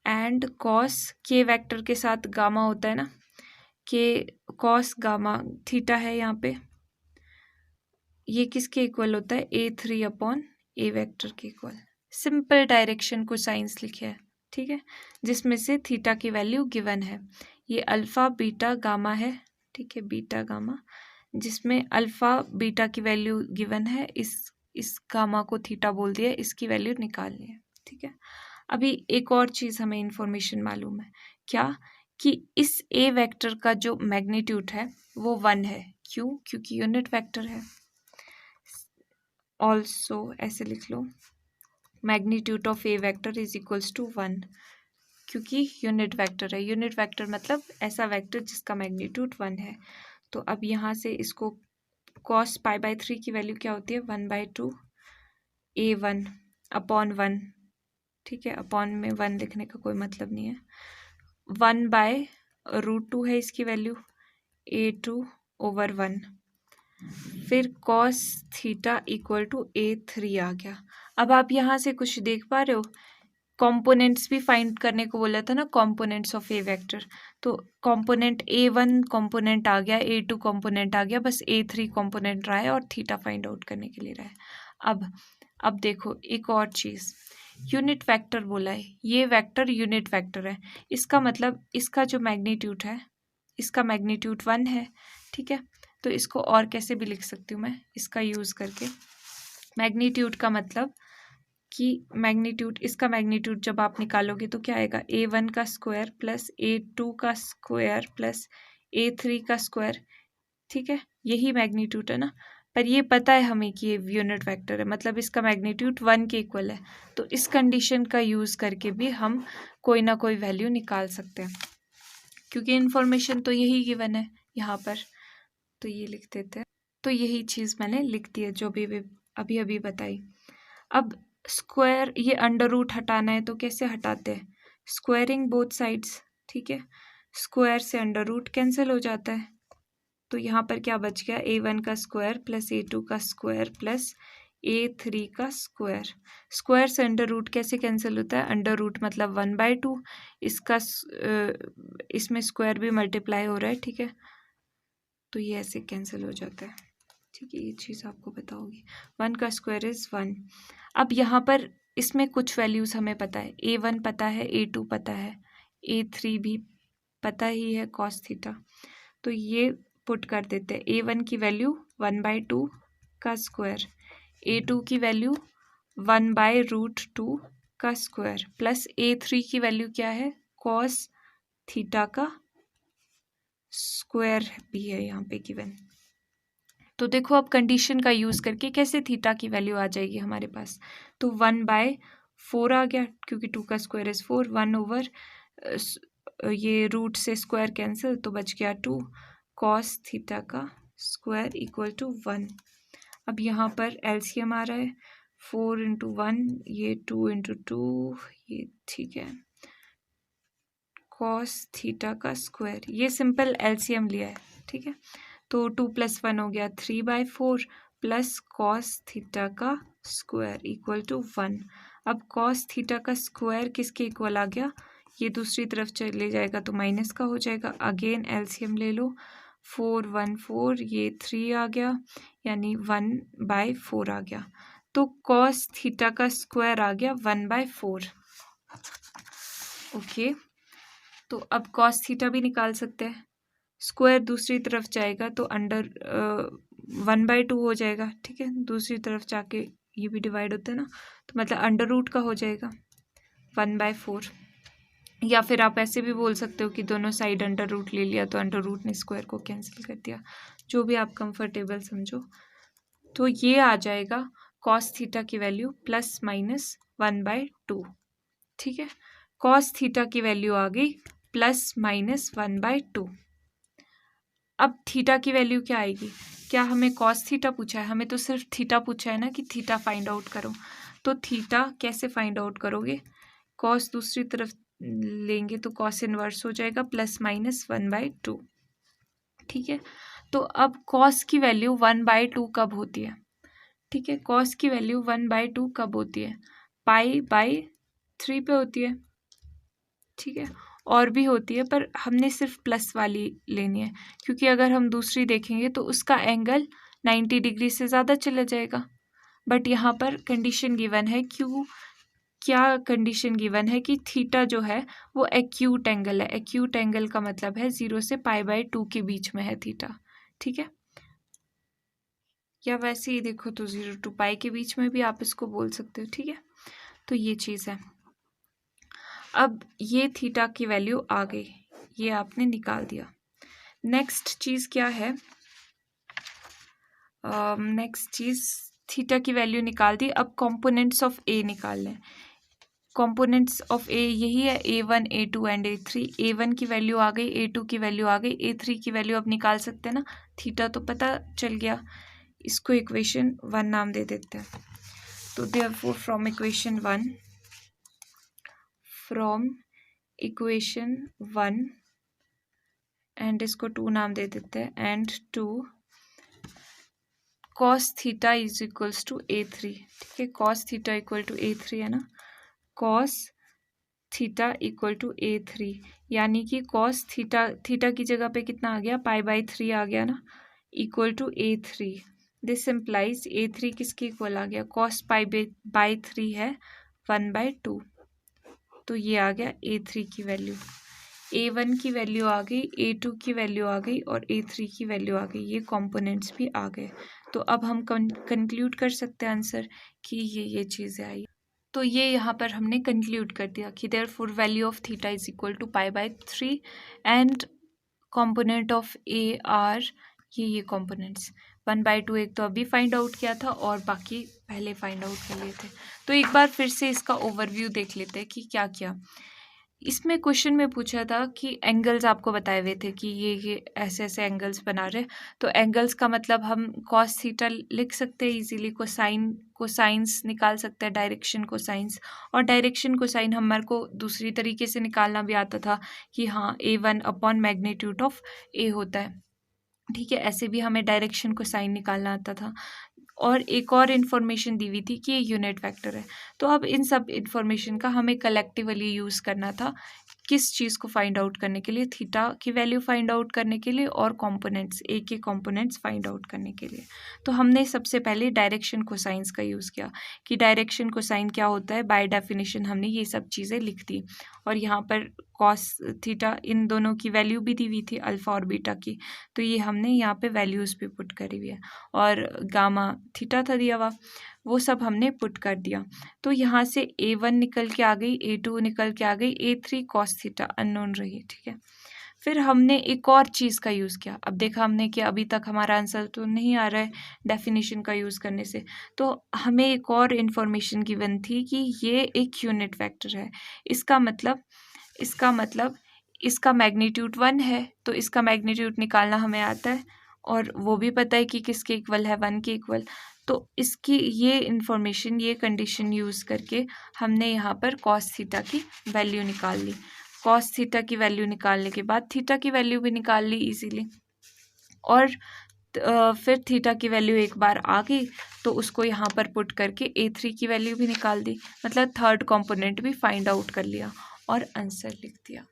एंड कॉस के वेक्टर के साथ गामा होता है ना, के कॉस गामा थीटा है यहाँ पे, ये किसके इक्वल होता है A3 अपॉन ए वेक्टर के इक्वल। सिंपल डायरेक्शन को साइंस लिखे है, ठीक है, जिसमें से थीटा की वैल्यू गिवन है। ये अल्फा बीटा गामा है, ठीक है, बीटा गामा, जिसमें अल्फा बीटा की वैल्यू गिवन है, इस गामा को थीटा बोल दिया, इसकी वैल्यू निकालनी है, ठीक है। अभी एक और चीज़ हमें इंफॉर्मेशन मालूम है, क्या कि इस ए वेक्टर का जो मैग्नीट्यूड है वो 1 है। क्यों? क्योंकि यूनिट वेक्टर है। ऑल्सो ऐसे लिख लो, magnitude of A vector is equals to 1, क्योंकि यूनिट वेक्टर है। यूनिट वेक्टर मतलब ऐसा वेक्टर जिसका मैग्नीट्यूड 1 है। तो अब यहाँ से इसको cos π/3 की वैल्यू क्या होती है 1/2 A1 अपॉन 1, ठीक है, अपॉन में 1 लिखने का कोई मतलब नहीं है। 1/√2 है इसकी वैल्यू, A2 ओवर 1, फिर cos theta equal to A3 आ गया। अब आप यहाँ से कुछ देख पा रहे हो, कंपोनेंट्स भी फाइंड करने को बोला था ना, कंपोनेंट्स ऑफ ए वेक्टर। तो कंपोनेंट A1 कंपोनेंट आ गया, A2 कंपोनेंट आ गया, बस A3 कंपोनेंट रहा है और थीटा फाइंड आउट करने के लिए रहा है। अब देखो एक और चीज़, यूनिट वेक्टर बोला है, ये वेक्टर यूनिट वेक्टर है, इसका मतलब इसका जो मैग्नीट्यूड है, इसका मैग्नीट्यूड 1 है, ठीक है। तो इसको और कैसे भी लिख सकती हूँ मैं इसका यूज़ करके। मैग्नीट्यूड का मतलब कि मैग्नीट्यूड, इसका मैग्नीट्यूड जब आप निकालोगे तो क्या आएगा A1 का स्क्वायर प्लस A2 का स्क्वायर प्लस A3 का स्क्वायर, ठीक है, यही मैग्नीट्यूड है ना। पर ये पता है हमें कि ये यूनिट वेक्टर है, मतलब इसका मैग्नीट्यूड 1 के इक्वल है। तो इस कंडीशन का यूज़ करके भी हम कोई ना कोई वैल्यू निकाल सकते हैं, क्योंकि इन्फॉर्मेशन तो यही गिवन है यहाँ पर। तो ये लिख देते हैं। तो यही चीज़ मैंने लिख दी है जो भी अभी बताई। अब स्क्वायर, ये अंडर रूट हटाना है तो कैसे हटाते हैं, स्क्वायरिंग बोथ साइड्स, ठीक है। स्क्वायर से अंडर रूट कैंसिल हो जाता है, तो यहाँ पर क्या बच गया A1 का स्क्वायर प्लस A2 का स्क्वायर प्लस A3 का स्क्वायर। स्क्वायर से अंडर रूट कैसे कैंसिल होता है, अंडर रूट मतलब 1/2, इसका इसमें स्क्वायर भी मल्टीप्लाई हो रहा है, ठीक है, तो ये ऐसे कैंसिल हो जाता है, ठीक है। ये चीज़ आपको पता होगी, 1 का स्क्वायर इज़ 1। अब यहाँ पर इसमें कुछ वैल्यूज़ हमें पता है, A1 पता है, A2 पता है, A3 भी पता ही है cos थीटा, तो ये पुट कर देते हैं। A1 की वैल्यू 1/2 का स्क्वायर, A2 की वैल्यू 1/√2 का स्क्वायर प्लस A3 की वैल्यू क्या है cos थीटा का स्क्वायर भी है यहाँ पे गिवन। तो देखो अब कंडीशन का यूज़ करके कैसे थीटा की वैल्यू आ जाएगी हमारे पास, तो 1/4 आ गया, क्योंकि 2 का स्क्वायर इज़ 4, 1 ओवर ये रूट से स्क्वायर कैंसिल, तो बच गया 2 cos थीटा का स्क्वायर इक्वल टू 1। अब यहाँ पर एलसीएम आ रहा है, 4 × 1, ये 2 × 2, ये ठीक है, cos थीटा का स्क्वायर, ये सिंपल एलसीएम लिया है, ठीक है। तो 2 + 1 हो गया 3/4 प्लस cos थीटा का स्क्वायर इक्वल टू 1। अब cos थीटा का स्क्वायर किसके इक्वल आ गया, ये दूसरी तरफ चले जाएगा तो माइनस का हो जाएगा, अगेन एलसीएम ले लो, 4 1 4, ये 3 आ गया, यानी 1/4 आ गया। तो cos थीटा का स्क्वायर आ गया 1/4। ओके, तो अब cos थीटा भी निकाल सकते हैं। स्क्वायर दूसरी तरफ जाएगा तो अंडर 1/2 हो जाएगा, ठीक है। दूसरी तरफ जाके ये भी डिवाइड होता है ना, तो मतलब अंडर रूट का हो जाएगा 1/4। या फिर आप ऐसे भी बोल सकते हो कि दोनों साइड अंडर रूट ले लिया तो अंडर रूट ने स्क्वायर को कैंसिल कर दिया, जो भी आप कंफर्टेबल समझो। तो ये आ जाएगा कॉस थीटा की वैल्यू ±1/2, ठीक है। कॉस थीटा की वैल्यू आ गई ±1/2। अब थीटा की वैल्यू क्या आएगी? क्या हमें कॉस थीटा पूछा है? हमें तो सिर्फ थीटा पूछा है ना कि थीटा फाइंड आउट करो। तो थीटा कैसे फाइंड आउट करोगे? कॉस दूसरी तरफ लेंगे तो कॉस इनवर्स हो जाएगा ±1/2, ठीक है। तो अब कॉस की वैल्यू 1/2 कब होती है? ठीक है, कॉस की वैल्यू 1/2 कब होती है? π/3 पे होती है, ठीक है। और भी होती है पर हमने सिर्फ प्लस वाली लेनी है, क्योंकि अगर हम दूसरी देखेंगे तो उसका एंगल 90 डिग्री से ज़्यादा चला जाएगा। बट यहाँ पर कंडीशन गिवन है, क्या कंडीशन गिवन है कि थीटा जो है वो एक्यूट एंगल है। एक्यूट एंगल का मतलब है 0 से π/2 के बीच में है थीटा, ठीक है। या वैसे ही देखो तो 0 to π के बीच में भी आप इसको बोल सकते हो, ठीक है। तो ये चीज़ है। अब ये थीटा की वैल्यू आ गई, ये आपने निकाल दिया। नेक्स्ट चीज़ क्या है? नेक्स्ट चीज़ थीटा की वैल्यू निकाल दी। अब कंपोनेंट्स ऑफ ए निकाल लें। कंपोनेंट्स ऑफ ए यही है A1, A2 and A3। A1 की वैल्यू आ गई, A2 की वैल्यू आ गई, A3 की वैल्यू अब निकाल सकते हैं ना। थीटा तो पता चल गया, इसको इक्वेशन 1 नाम दे देते हैं। तो देयरफॉर फ्रॉम इक्वेशन 1 एंड इसको 2 नाम दे देते हैं, and 2 cos theta is equals to A3, ठीक है। cos theta equal to A3 है ना, cos theta equal to A3, यानी कि cos थीटा की जगह पे कितना आ गया? π/3 आ गया ना, equal to A3। This implies A3 किसके इक्वल आ गया? cos π/3 है 1/2। तो ये आ गया A3 की वैल्यू। A1 की वैल्यू आ गई, A2 की वैल्यू आ गई और A3 की वैल्यू आ गई। ये कंपोनेंट्स भी आ गए। तो अब हम कंक्लूड कर सकते हैं आंसर कि ये चीज़ें आई। तो ये यहाँ पर हमने कंक्लूड कर दिया कि therefore value of theta is equal to π/3 and component of A are ये कंपोनेंट्स 1/2 एक तो अभी फाइंड आउट किया था और बाकी पहले फाइंड आउट कर लिए थे। तो एक बार फिर से इसका ओवरव्यू देख लेते हैं कि क्या क्या इसमें क्वेश्चन में पूछा था। कि एंगल्स आपको बताए हुए थे कि ये ऐसे ऐसे एंगल्स बना रहे। तो एंगल्स का मतलब हम कॉस थीटा लिख सकते हैं इजीली, कोसाइंस निकाल सकते हैं, डायरेक्शन कोसाइंस। और डायरेक्शन कोसाइन हमारे को दूसरी तरीके से निकालना भी आता था कि हाँ A1 upon magnitude of A होता है, ठीक है। ऐसे भी हमें डायरेक्शन कोसाइन निकालना आता था। और एक और इन्फॉर्मेशन दी हुई थी कि ये यूनिट वेक्टर है। तो अब इन सब इन्फॉर्मेशन का हमें कलेक्टिवली यूज़ करना था किस चीज़ को फाइंड आउट करने के लिए? थीटा की वैल्यू फाइंड आउट करने के लिए और कंपोनेंट्स ए के कंपोनेंट्स फाइंड आउट करने के लिए। तो हमने सबसे पहले डायरेक्शन कोसाइंस का यूज़ किया कि डायरेक्शन कोसाइन क्या होता है। बाय डेफिनेशन हमने ये सब चीज़ें लिख दी। और यहाँ पर कॉस थीटा इन दोनों की वैल्यू भी दी हुई थी, अल्फ़ा और बीटा की। तो ये हमने यहाँ पे वैल्यूज़ भी पुट करी हुई है। और गामा थीटा था दिया हुआ, वो सब हमने पुट कर दिया। तो यहाँ से A1 निकल के आ गई, A2 निकल के आ गई, A3 कॉस थीटा अननोन रही, ठीक है। फिर हमने एक और चीज़ का यूज़ किया। अब देखा हमने कि अभी तक हमारा आंसर तो नहीं आ रहा है डेफिनेशन का यूज़ करने से। तो हमें एक और इन्फॉर्मेशन गिवन थी कि ये एक यूनिट वेक्टर है। इसका मतलब इसका मैग्नीट्यूड 1 है, तो इसका मैग्नीट्यूड निकालना हमें आता है और वो भी पता है कि किसके इक्वल है, 1 के इक्वल। तो इसकी ये इन्फॉर्मेशन, ये कंडीशन यूज़ करके हमने यहाँ पर कॉस थीटा की वैल्यू निकाल ली। कॉस थीटा की वैल्यू निकालने के बाद थीटा की वैल्यू भी निकाल ली इजीली। और फिर थीटा की वैल्यू एक बार आ गई तो उसको यहाँ पर पुट करके A3 की वैल्यू भी निकाल दी। मतलब थर्ड कंपोनेंट भी फाइंड आउट कर लिया और आंसर लिख दिया।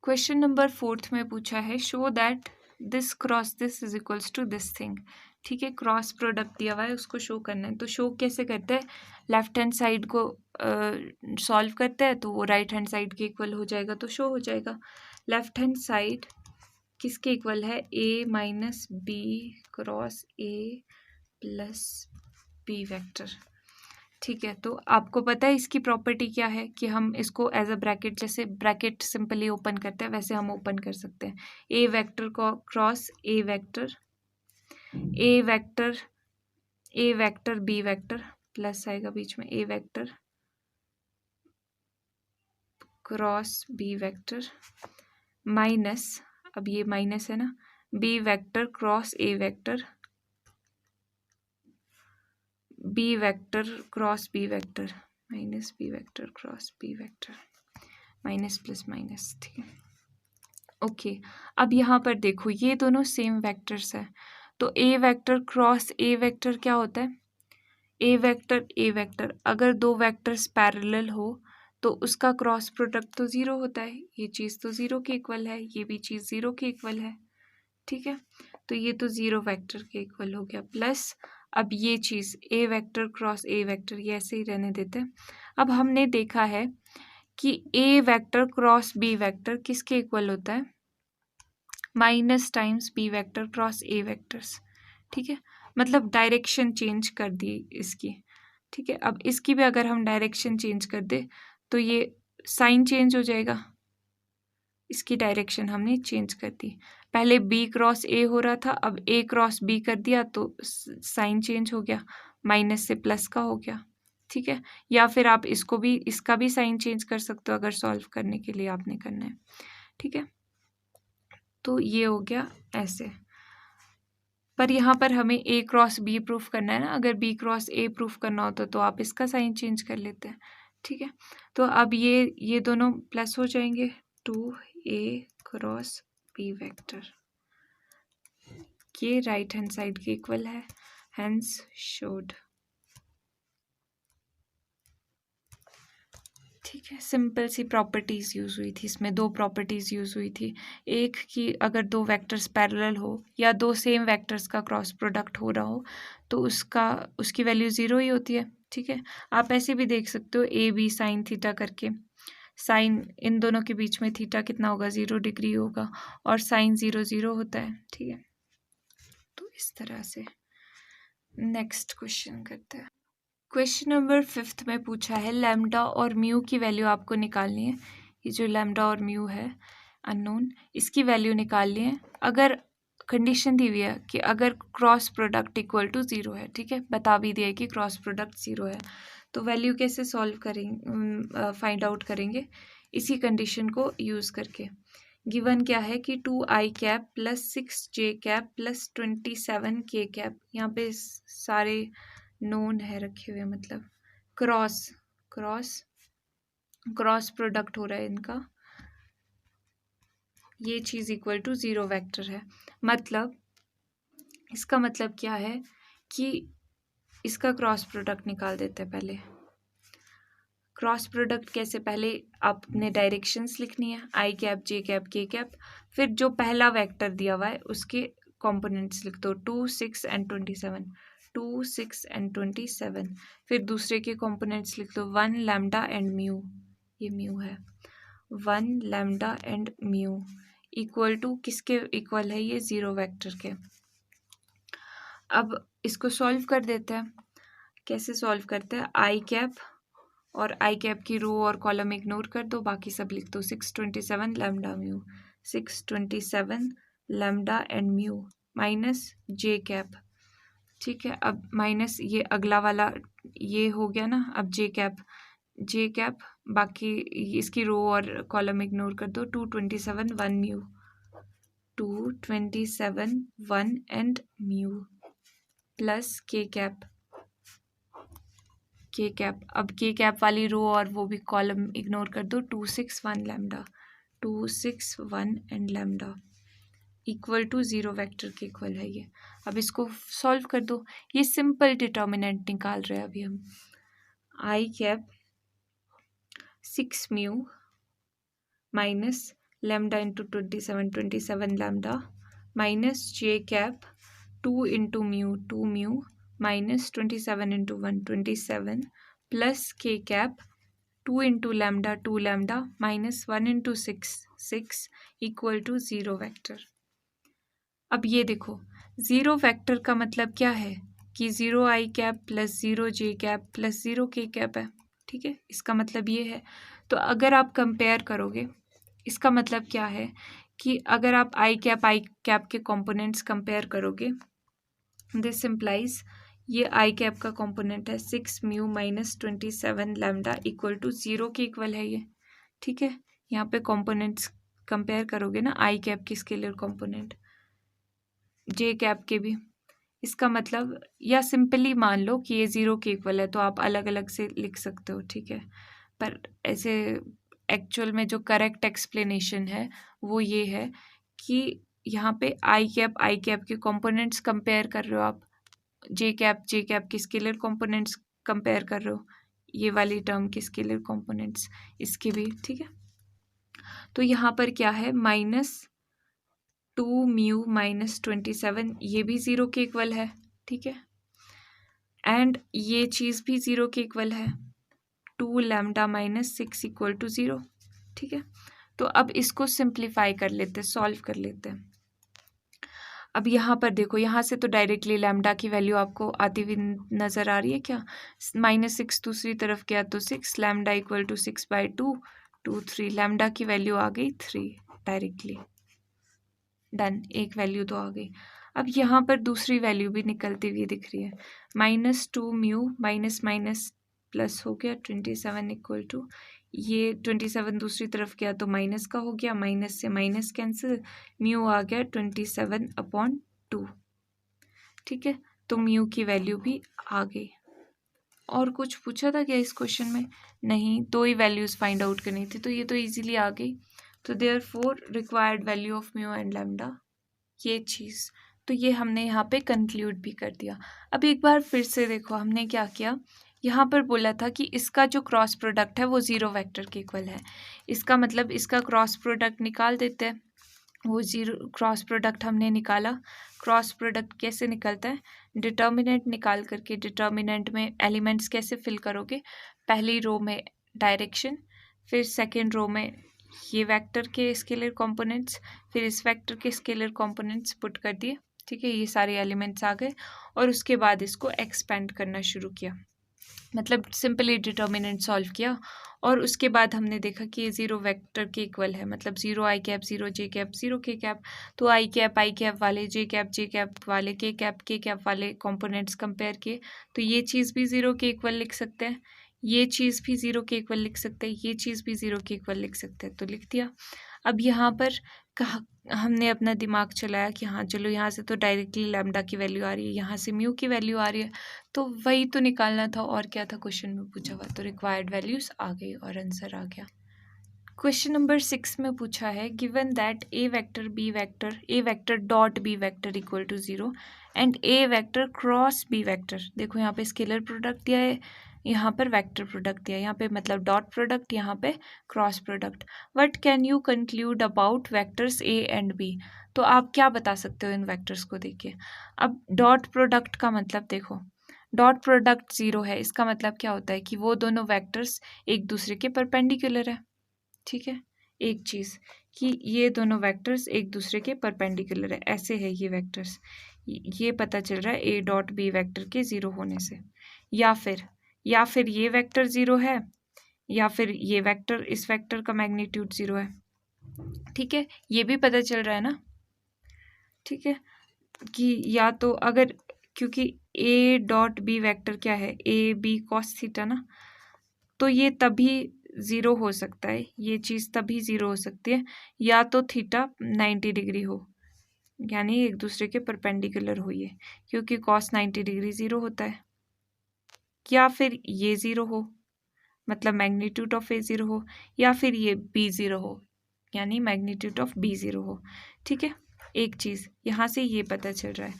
क्वेश्चन नंबर 4 में पूछा है show that this cross this is equals to this thing, ठीक है। क्रॉस प्रोडक्ट दिया हुआ है, उसको शो करना है। तो शो कैसे करते हैं? लेफ्ट हैंड साइड को सॉल्व करते हैं तो वो राइट हैंड साइड के इक्वल हो जाएगा, तो शो हो जाएगा। लेफ्ट हैंड साइड किसके इक्वल है, A minus B cross A plus B vector. ठीक है, तो आपको पता है इसकी प्रॉपर्टी क्या है कि हम इसको एज अ ब्रैकेट, जैसे ब्रैकेट सिंपली ओपन करते हैं वैसे हम ओपन कर सकते हैं। ए वेक्टर को cross A vector, A vector, A vector B vector, plus आएगा बीच में, A vector cross B vector minus, अब ये माइनस है ना, B vector cross A vector, B vector cross B vector, minus B vector cross B vector, minus plus minus. ठीक है, okay. अब यहाँ पर देखो ये दोनों सेम वेक्टर्स है, तो A vector cross A vector क्या होता है, ए वेक्टर अगर दो वेक्टर्स पैरेलल हो तो उसका क्रॉस प्रोडक्ट तो ज़ीरो होता है, ये चीज़ तो ज़ीरो के इक्वल है, ये भी चीज़ ज़ीरो के इक्वल है। ठीक है, तो ये तो ज़ीरो वेक्टर के इक्वल हो गया, प्लस अब ये चीज़ ए वेक्टर क्रॉस ए वेक्टर ये ऐसे ही रहने देते हैं। अब हमने देखा है कि A vector cross B vector किसके इक्वल होता है, minus times B vector cross A vectors. ठीक है, मतलब डायरेक्शन चेंज कर दी इसकी। ठीक है, अब इसकी भी अगर हम डायरेक्शन चेंज कर दे तो ये साइन चेंज हो जाएगा, इसकी डायरेक्शन हमने चेंज कर दी। पहले बी क्रॉस ए हो रहा था, अब ए क्रॉस बी कर दिया तो साइन चेंज हो गया, माइनस से प्लस का हो गया। ठीक है, या फिर आप इसको भी, इसका भी साइन चेंज कर सकते हो अगर सॉल्व करने के लिए आपने करना है। ठीक है, तो ये हो गया ऐसे, पर यहाँ पर हमें ए क्रॉस बी प्रूफ करना है ना, अगर बी क्रॉस ए प्रूफ करना होता तो आप इसका साइन चेंज कर लेते हैं। ठीक है, तो अब ये दोनों प्लस हो जाएंगे, 2a क्रॉस बी वेक्टर, ये राइट हैंड साइड के इक्वल है, हैंस शोड। ठीक है, सिंपल सी प्रॉपर्टीज़ यूज़ हुई थी इसमें, दो प्रॉपर्टीज़ यूज़ हुई थी। एक कि अगर दो वेक्टर्स पैरेलल हो या दो सेम वेक्टर्स का क्रॉस प्रोडक्ट हो रहा हो तो उसकी वैल्यू ज़ीरो ही होती है। ठीक है, आप ऐसे भी देख सकते हो ए बी साइन थीटा करके, साइन इन दोनों के बीच में थीटा कितना होगा, 0 डिग्री होगा, और साइन 0 0 होता है। ठीक है, तो इस तरह से नेक्स्ट क्वेश्चन करते हैं। क्वेश्चन नंबर 5 में पूछा है लैम्डा और म्यू की वैल्यू आपको निकालनी है। ये जो लैम्डा और म्यू है अननोन, इसकी वैल्यू निकालनी है। अगर कंडीशन दी हुई है कि अगर क्रॉस प्रोडक्ट इक्वल टू 0 है, ठीक है, बता भी दिया है कि क्रॉस प्रोडक्ट 0 है, तो वैल्यू कैसे सॉल्व करेंगे, फाइंड आउट करेंगे इसी कंडीशन को यूज़ करके। गिवन क्या है कि 2i cap plus 6j cap plus 27k cap, यहाँ पे सारे नोन है रखे हुए, मतलब क्रॉस क्रॉस क्रॉस प्रोडक्ट हो रहा है इनका, ये चीज़ इक्वल टू 0 वेक्टर है। मतलब इसका मतलब क्या है कि इसका क्रॉस प्रोडक्ट निकाल देते हैं पहले। क्रॉस प्रोडक्ट कैसे, पहले आपने डायरेक्शंस लिखनी है, आई कैप जे कैप के कैप, फिर जो पहला वेक्टर दिया हुआ है उसके कंपोनेंट्स लिख दो, 2 6 एंड 27, 2 6 एंड 27, फिर दूसरे के कंपोनेंट्स लिख दो, 1 लैम्डा एंड म्यू, ये म्यू है, 1 lambda and mu equal to किसके इक्वल है, ये 0 वेक्टर के। अब इसको सॉल्व कर देते हैं, कैसे सॉल्व करते हैं, आई कैप और आई कैप की रो और कॉलम इग्नोर कर दो, बाकी सब लिख दो, 627 lambda mu, 627 lambda and mu minus j cap. ठीक है, अब माइनस ये अगला वाला ये हो गया ना, अब जे कैप बाकी इसकी रो और कॉलम इग्नोर कर दो, 227 1 mu, 227 1 and mu plus k cap, के कैप, अब के कैप वाली रो और वो भी कॉलम इग्नोर कर दो, 261 lambda, 261 and lambda equal to 0 vector के इक्वल है ये। अब इसको सॉल्व कर दो, ये सिंपल डिटर्मिनेंट निकाल रहे हैं अभी हम, i cap 6 mu minus lambda into 27 lambda minus j cap 2 into mu 2 mu minus 27 into 1 27 plus k cap 2 into lambda 2 lambda minus 1 into 6 6 equal to 0 vector. अब ये देखो, ज़ीरो वेक्टर का मतलब क्या है कि zero I cap plus zero J cap plus zero के cap है, ठीक है, इसका मतलब ये है। तो अगर आप कंपेयर करोगे, इसका मतलब क्या है कि अगर आप आई कैप के कंपोनेंट्स कंपेयर करोगे, दिस इम्प्लाइज ये आई कैप का कंपोनेंट है 6 mu minus 27 lambda equal to 0 के इक्वल है ये, ठीक है। यहाँ पे कंपोनेंट्स कंपेयर करोगे ना, आई कैप की स्केलर कंपोनेंट, जे कैप के भी, इसका मतलब, या सिंपली मान लो कि ये 0 के इक्वल है, तो आप अलग अलग से लिख सकते हो, ठीक है। पर ऐसे एक्चुअल में जो करेक्ट एक्सप्लेनेशन है वो ये है कि यहाँ पे आई कैप के कंपोनेंट्स कंपेयर कर रहे हो आप, जे कैप के स्केलर कंपोनेंट्स कंपेयर कर रहे हो, ये वाली टर्म के स्केलर कंपोनेंट्स इसके भी, ठीक है। तो यहाँ पर क्या है, -2 म्यू माइनस 27, ये भी 0 के इक्वल है, ठीक है। एंड ये चीज़ भी 0 के इक्वल है, 2 लैम्डा माइनस 6 इक्वल टू 0, ठीक है। तो अब इसको सिंप्लीफाई कर लेते हैं, सॉल्व कर लेते हैं। अब यहाँ पर देखो, यहाँ से तो डायरेक्टली लैम्डा की वैल्यू आपको आती हुई नज़र आ रही है क्या, -6 दूसरी तरफ गया तो 6 लैम्डा इक्वल टू 6/2 2 3, लैम्डा की वैल्यू आ गई 3 डायरेक्टली, डन, एक वैल्यू तो आ गई। अब यहाँ पर दूसरी वैल्यू भी निकलती हुई दिख रही है, -2 म्यू माइनस माइनस प्लस हो गया 27 इक्वल टू, ये 27 दूसरी तरफ गया तो माइनस का हो गया, माइनस से माइनस कैंसिल, म्यू आ गया 27/2, ठीक है। तो म्यू की वैल्यू भी आ गई। और कुछ पूछा था क्या इस क्वेश्चन में, नहीं, दो ही वैल्यूज़ फाइंड आउट करनी थी, तो ये तो इजीली आ गई। तो therefore required value of mu and lambda, ये चीज़, तो ये हमने यहाँ पे कंक्लूड भी कर दिया। अब एक बार फिर से देखो, हमने क्या किया, यहाँ पर बोला था कि इसका जो क्रॉस प्रोडक्ट है वो 0 वेक्टर के इक्वल है, इसका मतलब इसका क्रॉस प्रोडक्ट निकाल देते हैं। वो 0 क्रॉस प्रोडक्ट हमने निकाला। क्रॉस प्रोडक्ट कैसे निकलता है, डिटर्मिनेंट निकाल करके, डिटर्मिनेंट में एलिमेंट्स कैसे फिल करोगे, पहली रो में डायरेक्शन, फिर सेकेंड रो में ये वेक्टर के स्केलर कंपोनेंट्स, फिर इस वेक्टर के स्केलर कंपोनेंट्स पुट कर दिए, ठीक है, ये सारे एलिमेंट्स आ गए, और उसके बाद इसको एक्सपेंड करना शुरू किया, मतलब सिंपली डिटर्मिनेंट सॉल्व किया। और उसके बाद हमने देखा कि ये 0 वेक्टर के इक्वल है, मतलब 0 आई कैप 0 जे कैप 0 के कैप, तो आई कैप वाले, जे कैप वाले, के कैप वाले कंपोनेंट्स कंपेयर किए, तो ये चीज़ भी 0 के इक्वल लिख सकते हैं, ये चीज़ भी 0 के इक्वल लिख सकते हैं, ये चीज़ भी 0 के इक्वल लिख सकते हैं, तो लिख दिया। अब यहाँ पर कहा, हमने अपना दिमाग चलाया कि हाँ चलो, यहाँ से तो डायरेक्टली लैम्डा की वैल्यू आ रही है, यहाँ से म्यू की वैल्यू आ रही है, तो वही तो निकालना था, और क्या था क्वेश्चन में पूछा हुआ, तो रिक्वायर्ड वैल्यूज आ गई और आंसर आ गया। क्वेश्चन नंबर 6 में पूछा है, given that A vector dot B vector equal to 0 and A vector cross B vector, देखो यहाँ पे स्केलर प्रोडक्ट दिया है, यहाँ पर वेक्टर प्रोडक्ट दिया है, यहाँ पे मतलब डॉट प्रोडक्ट, यहाँ पे cross product, what can you conclude about vectors A and B, तो आप क्या बता सकते हो इन वेक्टर्स को देखिए। अब डॉट प्रोडक्ट का मतलब देखो, डॉट प्रोडक्ट 0 है, इसका मतलब क्या होता है कि वो दोनों वेक्टर्स एक दूसरे के परपेंडिकुलर है, ठीक है। एक चीज़ कि ये दोनों वेक्टर्स एक दूसरे के परपेंडिकुलर है, ऐसे है ये वेक्टर्स, ये पता चल रहा है ए डॉट बी वेक्टर के 0 होने से, या फिर ये वेक्टर 0 है, या फिर ये वेक्टर, इस वेक्टर का मैग्नीट्यूड 0 है, ठीक है, ये भी पता चल रहा है ना, ठीक है, कि या तो अगर, क्योंकि ए डॉट बी वेक्टर क्या है, ए बी कॉस थीटा ना, तो ये तभी 0 हो सकता है, ये चीज़ तभी 0 हो सकती है या तो थीटा 90 डिग्री हो, यानी एक दूसरे के परपेंडिकुलर हो ये, क्योंकि कॉस 90 डिग्री 0 होता है, या फिर ये 0 हो, मतलब मैग्नीट्यूड ऑफ ए 0 हो, या फिर ये बी 0 हो, यानी मैग्नीट्यूड ऑफ बी 0 हो, ठीक है। एक चीज़ यहाँ से ये पता चल रहा है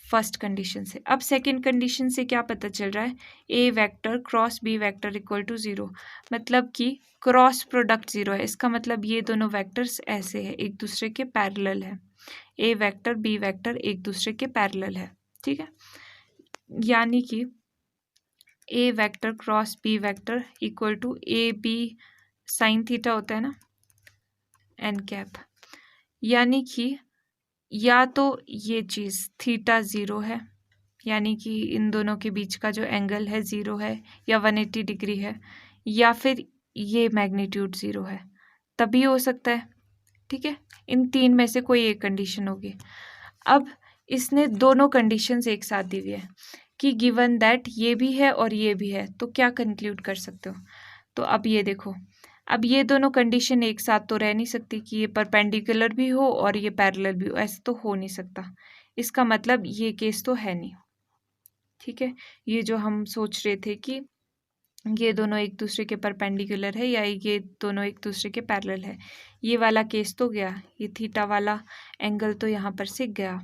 फर्स्ट कंडीशन से। अब सेकंड कंडीशन से क्या पता चल रहा है, A vector cross B vector equal to 0, मतलब कि क्रॉस प्रोडक्ट 0 है, इसका मतलब ये दोनों वेक्टर्स ऐसे है, एक दूसरे के पैरेलल है, ए वेक्टर बी वेक्टर एक दूसरे के पैरेलल है, ठीक है, यानी कि A vector cross B vector equal to A B sine theta होता है ना, एन कैप, यानी कि या तो ये चीज़ थीटा ज़ीरो है, यानी कि इन दोनों के बीच का जो एंगल है ज़ीरो है या 180 डिग्री है, या फिर ये मैग्नीट्यूड ज़ीरो है, तभी हो सकता है। ठीक है, इन तीन में से कोई एक कंडीशन होगी। अब इसने दोनों कंडीशंस एक साथ दी हुई है कि गिवन दैट ये भी है और ये भी है, तो क्या कंक्लूड कर सकते हो। तो अब ये देखो, अब ये दोनों कंडीशन एक साथ तो रह नहीं सकती कि ये परपेंडिकुलर भी हो और ये पैरेलल भी हो, ऐसे तो हो नहीं सकता। इसका मतलब ये केस तो है नहीं। ठीक है, ये जो हम सोच रहे थे कि ये दोनों एक दूसरे के परपेंडिकुलर है या ये दोनों एक दूसरे के पैरेलल है, ये वाला केस तो गया, ये थीटा वाला एंगल तो यहाँ पर से गया।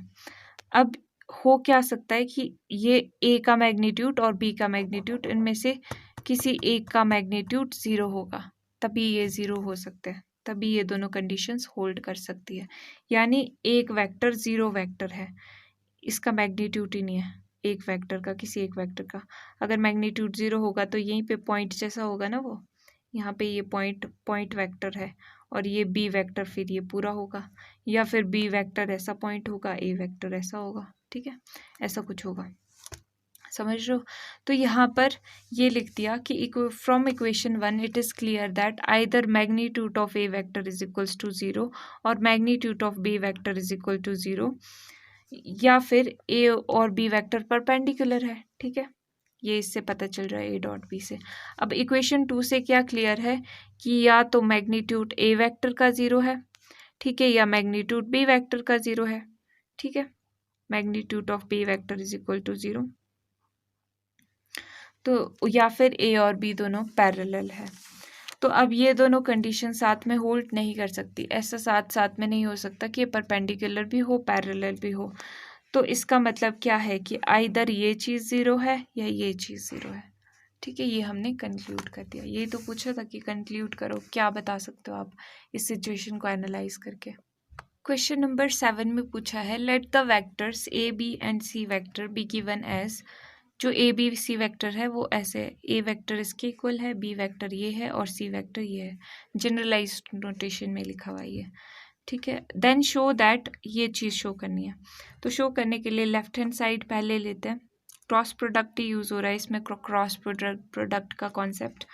अब हो क्या सकता है कि ये ए का मैग्नीट्यूड और बी का मैग्नीट्यूड, इनमें से किसी एक का मैग्नीट्यूड ज़ीरो होगा, तभी ये ज़ीरो हो सकते हैं, तभी ये दोनों कंडीशंस होल्ड कर सकती है। यानी एक वेक्टर ज़ीरो वेक्टर है, इसका मैग्नीट्यूड ही नहीं है एक वेक्टर का, किसी एक वेक्टर का। अगर मैग्नीट्यूड ज़ीरो होगा तो यहीं पे पॉइंट जैसा होगा ना, वो यहाँ पे ये पॉइंट वेक्टर है और ये बी वेक्टर फिर ये पूरा होगा, या फिर बी वेक्टर ऐसा पॉइंट होगा, ए वेक्टर ऐसा होगा। ठीक है, ऐसा कुछ होगा, समझ रहे हो। तो यहाँ पर ये लिख दिया कि from equation 1 it is clear that either magnitude of A vector is equals to 0 और magnitude of B vector is equal to 0, या फिर ए और बी वेक्टर परपेंडिकुलर है। ठीक है, ये इससे पता चल रहा है ए डॉट बी से। अब इक्वेशन 2 से क्या क्लियर है कि या तो मैग्नीट्यूड ए वेक्टर का 0 है, ठीक है, या मैग्नीट्यूड बी वेक्टर का 0 है। ठीक है, magnitude of B vector is equal to 0, तो या फिर ए और बी दोनों पैरेलल है। तो अब ये दोनों कंडीशन साथ में होल्ड नहीं कर सकती, ऐसा साथ साथ में नहीं हो सकता कि ये परपेंडिकुलर भी हो पैरेलल भी हो। तो इसका मतलब क्या है कि आइदर ये चीज़ ज़ीरो है या ये चीज़ ज़ीरो है। ठीक है, ये हमने कंक्लूड कर दिया। ये तो पूछा था कि कंक्लूड करो, क्या बता सकते हो आप इस सिचुएशन को एनालाइज करके। क्वेश्चन नंबर 7 में पूछा है let the vectors A B and C vector B given as, जो ए बी सी वेक्टर है वो ऐसे, ए वेक्टर इसके इक्वल है, बी वेक्टर ये है और सी वेक्टर ये है, जनरलाइज्ड नोटेशन में लिखा हुआ ये। ठीक है, देन शो दैट, ये चीज़ शो करनी है। तो शो करने के लिए लेफ्ट हैंड साइड पहले लेते हैं, क्रॉस प्रोडक्ट ही यूज़ हो रहा है इसमें, क्रॉस प्रोडक्ट का कॉन्सेप्ट।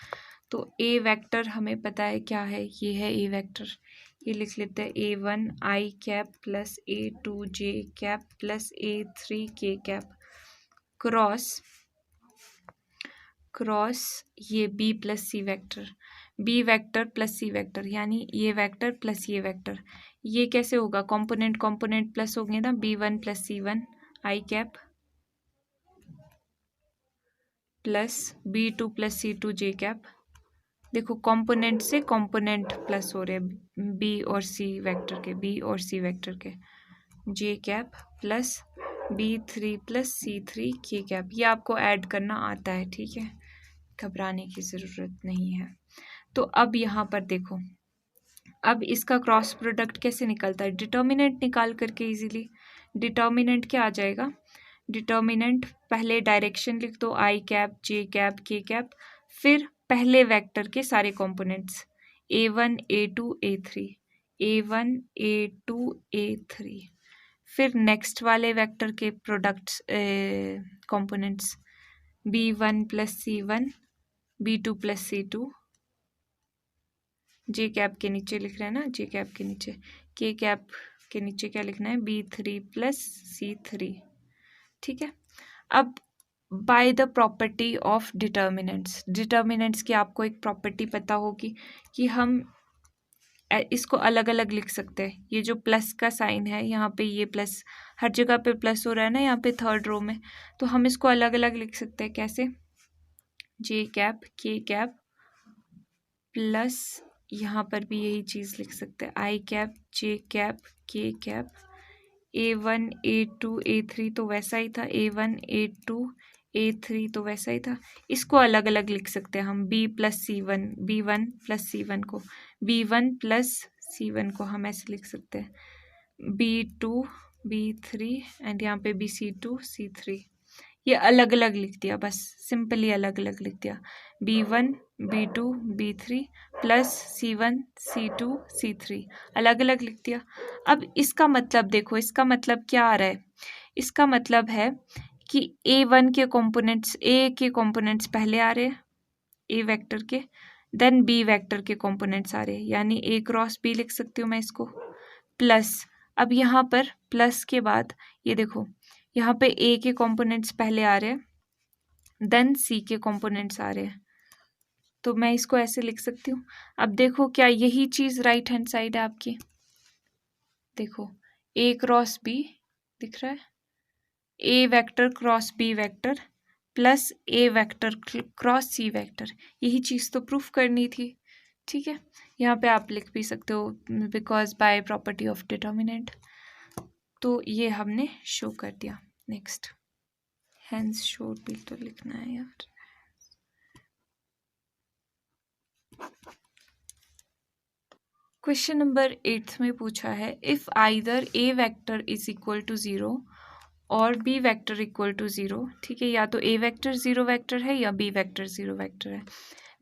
तो ए वेक्टर हमें पता है क्या है, ये है ए वेक्टर, ये लिख लेते हैं A1 आई कैप प्लस A2 जे कैप प्लस A3 के कैप क्रॉस ये B प्लस सी vector, B vector plus C vector, यानी ये वेक्टर प्लस ये वेक्टर। ये कैसे होगा, कंपोनेंट कंपोनेंट प्लस होंगे ना, B1 plus C1 i cap plus B2 plus C2 j cap. देखो कंपोनेंट से कंपोनेंट प्लस हो रहे हैं बी और सी वेक्टर के, बी और सी वेक्टर के, जे cap plus B3 plus C3 के कैप। ये आपको ऐड करना आता है, ठीक है, घबराने की ज़रूरत नहीं है। तो अब यहाँ पर देखो, अब इसका क्रॉस प्रोडक्ट कैसे निकलता है, डिटर्मिनेंट निकाल करके इजीली। डिटर्मिनेंट क्या आ जाएगा, डिटर्मिनेंट पहले डायरेक्शन लिख दो, आई कैप जे कैप के कैप, फिर पहले वेक्टर के सारे components A1 A2 A3, A1 A2 A3, फिर नेक्स्ट वाले वेक्टर के products components B1 plus C1 B2 plus C2, j cap के नीचे लिख रहे हैं ना, जे कैप के नीचे, के कैप के नीचे क्या लिखना है, B3 प्लस C3। ठीक है, अब by the property of determinants, determinants की आपको एक प्रॉपर्टी पता होगी कि हम इसको अलग अलग लिख सकते हैं। ये जो प्लस का साइन है यहाँ पे, ये प्लस हर जगह पे प्लस हो रहा है ना यहाँ पे थर्ड रो में, तो हम इसको अलग अलग लिख सकते हैं। कैसे, जे कैप के कैप प्लस यहाँ पर भी यही चीज़ लिख सकते हैं, आई कैप जे कैप के कैप, A1 A2 A3 तो वैसा ही था, A1 A2 A3 तो वैसा ही था। इसको अलग अलग लिख सकते हैं हम, B plus C1, B1 plus C1 को, B1 प्लस C1 को हम ऐसे लिख सकते हैं, B2 B3 एंड यहाँ पे B C2 C3। ये अलग अलग लिख दिया, बस सिंपली अलग अलग लिख दिया, B1 B2 B3 plus C1 C2 C3 अलग अलग लिख दिया। अब इसका मतलब देखो, इसका मतलब क्या आ रहा है, इसका मतलब है कि A1 के कंपोनेंट्स, A के कंपोनेंट्स पहले आ रहे हैं ए वेक्टर के, देन बी वेक्टर के कंपोनेंट्स आ रहे हैं, यानी ए क्रॉस बी लिख सकती हूँ मैं इसको, प्लस अब यहाँ पर प्लस के बाद ये देखो यहाँ पे ए के कंपोनेंट्स पहले आ रहे हैं, देन सी के कंपोनेंट्स आ रहे हैं, तो मैं इसको ऐसे लिख सकती हूँ। अब देखो क्या यही चीज़ राइट हैंड साइड है आपकी, देखो ए क्रॉस बी दिख रहा है, A vector cross B vector plus A vector cross C vector, यही चीज़ तो प्रूफ करनी थी। ठीक है, यहाँ पे आप लिख भी सकते हो because by property of determinant, तो ये हमने शो कर दिया। नेक्स्ट, हैंस शोड भी तो लिखना है यार। क्वेश्चन नंबर 8 में पूछा है, if either A vector is equal to 0 और बी वेक्टर इक्वल टू 0, ठीक है, या तो ए वेक्टर 0 वेक्टर है या बी वेक्टर 0 वेक्टर है,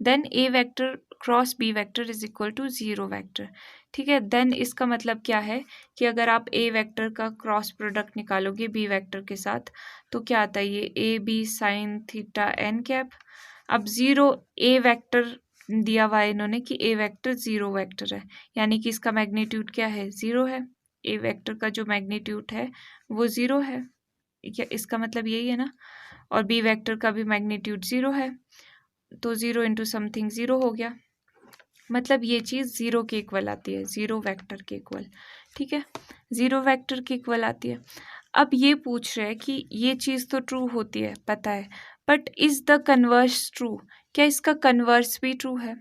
then A vector cross B vector is equal to 0 vector. ठीक है, देन इसका मतलब क्या है कि अगर आप ए वेक्टर का क्रॉस प्रोडक्ट निकालोगे बी वेक्टर के साथ तो क्या आता है, ये A B sine theta N cap. अब 0 ए वेक्टर दिया हुआ है इन्होंने कि ए वेक्टर 0 वेक्टर है, यानी कि इसका मैग्नीट्यूड क्या है, 0 है, ए वेक्टर का जो मैग्नीट्यूड है वो 0 है, क्या इसका मतलब यही है ना, और बी वेक्टर का भी मैग्नीट्यूड 0 है, तो 0 इंटू समथिंग 0 हो गया, मतलब ये चीज़ 0 के इक्वल आती है, 0 वेक्टर के इक्वल। ठीक है, 0 वेक्टर के इक्वल आती है। अब ये पूछ रहे हैं कि ये चीज़ तो ट्रू होती है पता है, but is the converse true, क्या इसका कन्वर्स भी ट्रू है?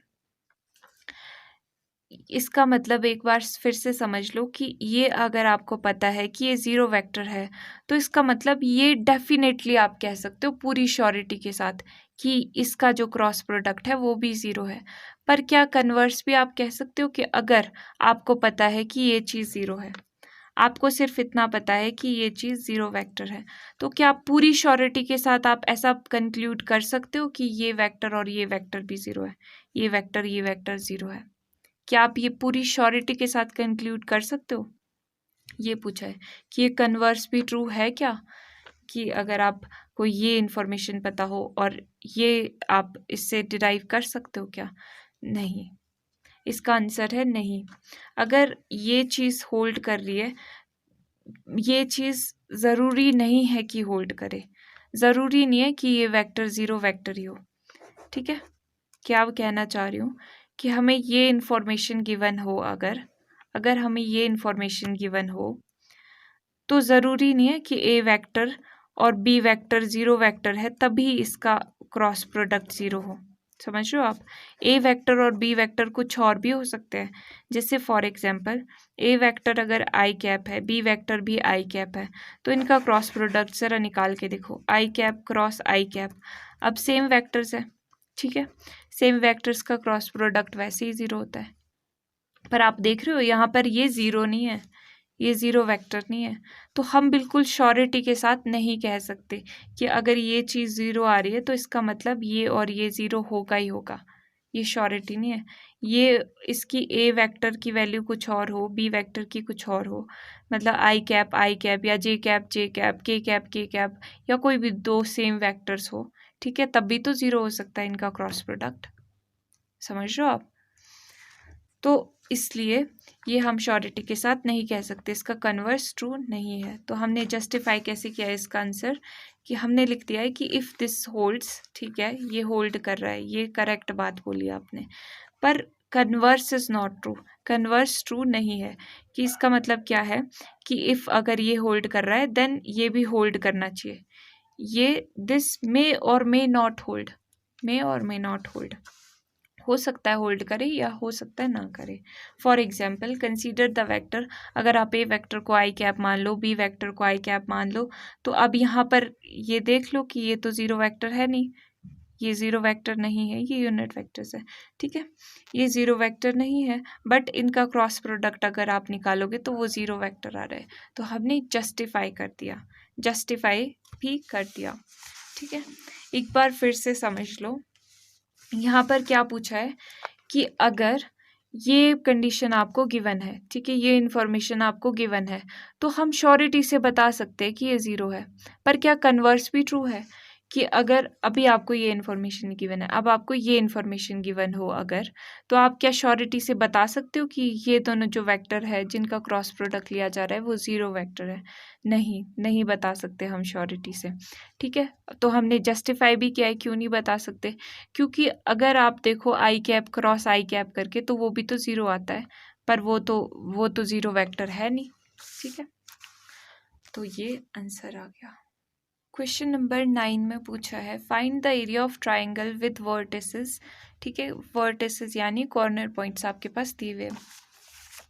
इसका मतलब एक बार फिर से समझ लो कि ये अगर आपको पता है कि ये 0 वेक्टर है तो इसका मतलब ये डेफिनेटली आप कह सकते हो पूरी श्योरिटी के साथ कि इसका जो क्रॉस प्रोडक्ट है वो भी 0 है। पर क्या कन्वर्स भी आप कह सकते हो कि अगर आपको पता है कि ये चीज़ 0 है, आपको सिर्फ इतना पता है कि ये चीज़ 0 वेक्टर है, तो क्या आप पूरी श्योरिटी के साथ आप ऐसा कंक्लूड कर सकते हो कि ये वेक्टर और ये वेक्टर भी 0 है, ये वेक्टर 0 है? क्या आप ये पूरी श्योरिटी के साथ कंक्लूड कर सकते हो? ये पूछा है कि ये कन्वर्स भी ट्रू है क्या, कि अगर आप को ये इन्फॉर्मेशन पता हो और ये आप इससे डिराइव कर सकते हो क्या? नहीं, इसका आंसर है नहीं। अगर ये चीज़ होल्ड कर रही है, ये चीज़ ज़रूरी नहीं है कि होल्ड करे, ज़रूरी नहीं है कि ये वेक्टर 0 वेक्टर ही हो। ठीक है, क्या कहना चाह रही हूँ कि हमें ये इन्फॉर्मेशन गिवन हो, अगर हमें ये इन्फॉर्मेशन गिवन हो तो ज़रूरी नहीं है कि ए वेक्टर और बी वेक्टर 0 वेक्टर है तभी इसका क्रॉस प्रोडक्ट 0 हो। समझ रहे हो आप? ए वेक्टर और बी वेक्टर कुछ और भी हो सकते हैं, जैसे फॉर एग्जांपल ए वेक्टर अगर आई कैप है, बी वेक्टर भी आई कैप है, तो इनका क्रॉस प्रोडक्ट ज़रा निकाल के देखो, आई कैप क्रॉस आई कैप। अब सेम वेक्टर्स है, ठीक है, सेम वेक्टर्स का क्रॉस प्रोडक्ट वैसे ही 0 होता है, पर आप देख रहे हो यहाँ पर ये 0 नहीं है, ये 0 वेक्टर नहीं है, तो हम बिल्कुल श्योरिटी के साथ नहीं कह सकते कि अगर ये चीज़ 0 आ रही है तो इसका मतलब ये और ये 0 होगा ही होगा, ये श्योरिटी नहीं है। ये इसकी ए वेक्टर की वैल्यू कुछ और हो, बी वेक्टर की कुछ और हो, मतलब आई कैप या जे कैप के कैप या कोई भी दो सेम वेक्टर्स हो, ठीक है, तब भी तो 0 हो सकता है इनका क्रॉस प्रोडक्ट। समझ रहे हो आप? तो इसलिए ये हम श्योरिटी के साथ नहीं कह सकते, इसका कन्वर्स ट्रू नहीं है। तो हमने जस्टिफाई कैसे किया है इसका आंसर, कि हमने लिख दिया है कि इफ़ दिस होल्ड्स, ठीक है, ये होल्ड कर रहा है, ये करेक्ट बात बोली आपने, पर converse is not true, converse true नहीं है। कि इसका मतलब क्या है कि इफ़ अगर ये होल्ड कर रहा है देन ये भी होल्ड करना चाहिए, ये दिस मे और मे नॉट होल्ड, मे और मे नॉट होल्ड, हो सकता है होल्ड करे या हो सकता है ना करे। For example consider the vector, अगर आप ए वेक्टर को आई कैप मान लो, बी वेक्टर को आई कैप मान लो, तो अब यहाँ पर ये देख लो कि ये तो 0 वेक्टर है नहीं, ये ज़ीरो वेक्टर नहीं है, ये यूनिट वेक्टर्स है, ठीक है। ये ज़ीरो वेक्टर नहीं है, बट इनका क्रॉस प्रोडक्ट अगर आप निकालोगे तो वो ज़ीरो वेक्टर आ रहा है। तो हमने जस्टिफाई कर दिया, जस्टिफाई भी कर दिया, ठीक है। एक बार फिर से समझ लो, यहाँ पर क्या पूछा है कि अगर ये कंडीशन आपको गिवन है, ठीक है, ये इन्फॉर्मेशन आपको गिवन है, तो हम श्योरिटी से बता सकते हैं कि ये ज़ीरो है। पर क्या कन्वर्स भी ट्रू है कि अगर अभी आपको ये इन्फॉर्मेशन गिवन है, अब आपको ये इन्फॉर्मेशन गिवन हो अगर, तो आप क्या श्योरिटी से बता सकते हो कि ये दोनों जो वेक्टर है जिनका क्रॉस प्रोडक्ट लिया जा रहा है वो ज़ीरो वेक्टर है? नहीं, नहीं बता सकते हम श्योरिटी से, ठीक है। तो हमने जस्टिफाई भी किया है, क्यों नहीं बता सकते? क्योंकि अगर आप देखो आई कैप क्रॉस आई कैप करके तो वो भी तो ज़ीरो आता है, पर वो तो ज़ीरो वेक्टर है नहीं, ठीक है। तो ये आंसर आ गया। क्वेश्चन नंबर 9 में पूछा है find the area of triangle with vertices, ठीक है। वर्टिसेस यानी कॉर्नर पॉइंट्स आपके पास दिए हुए,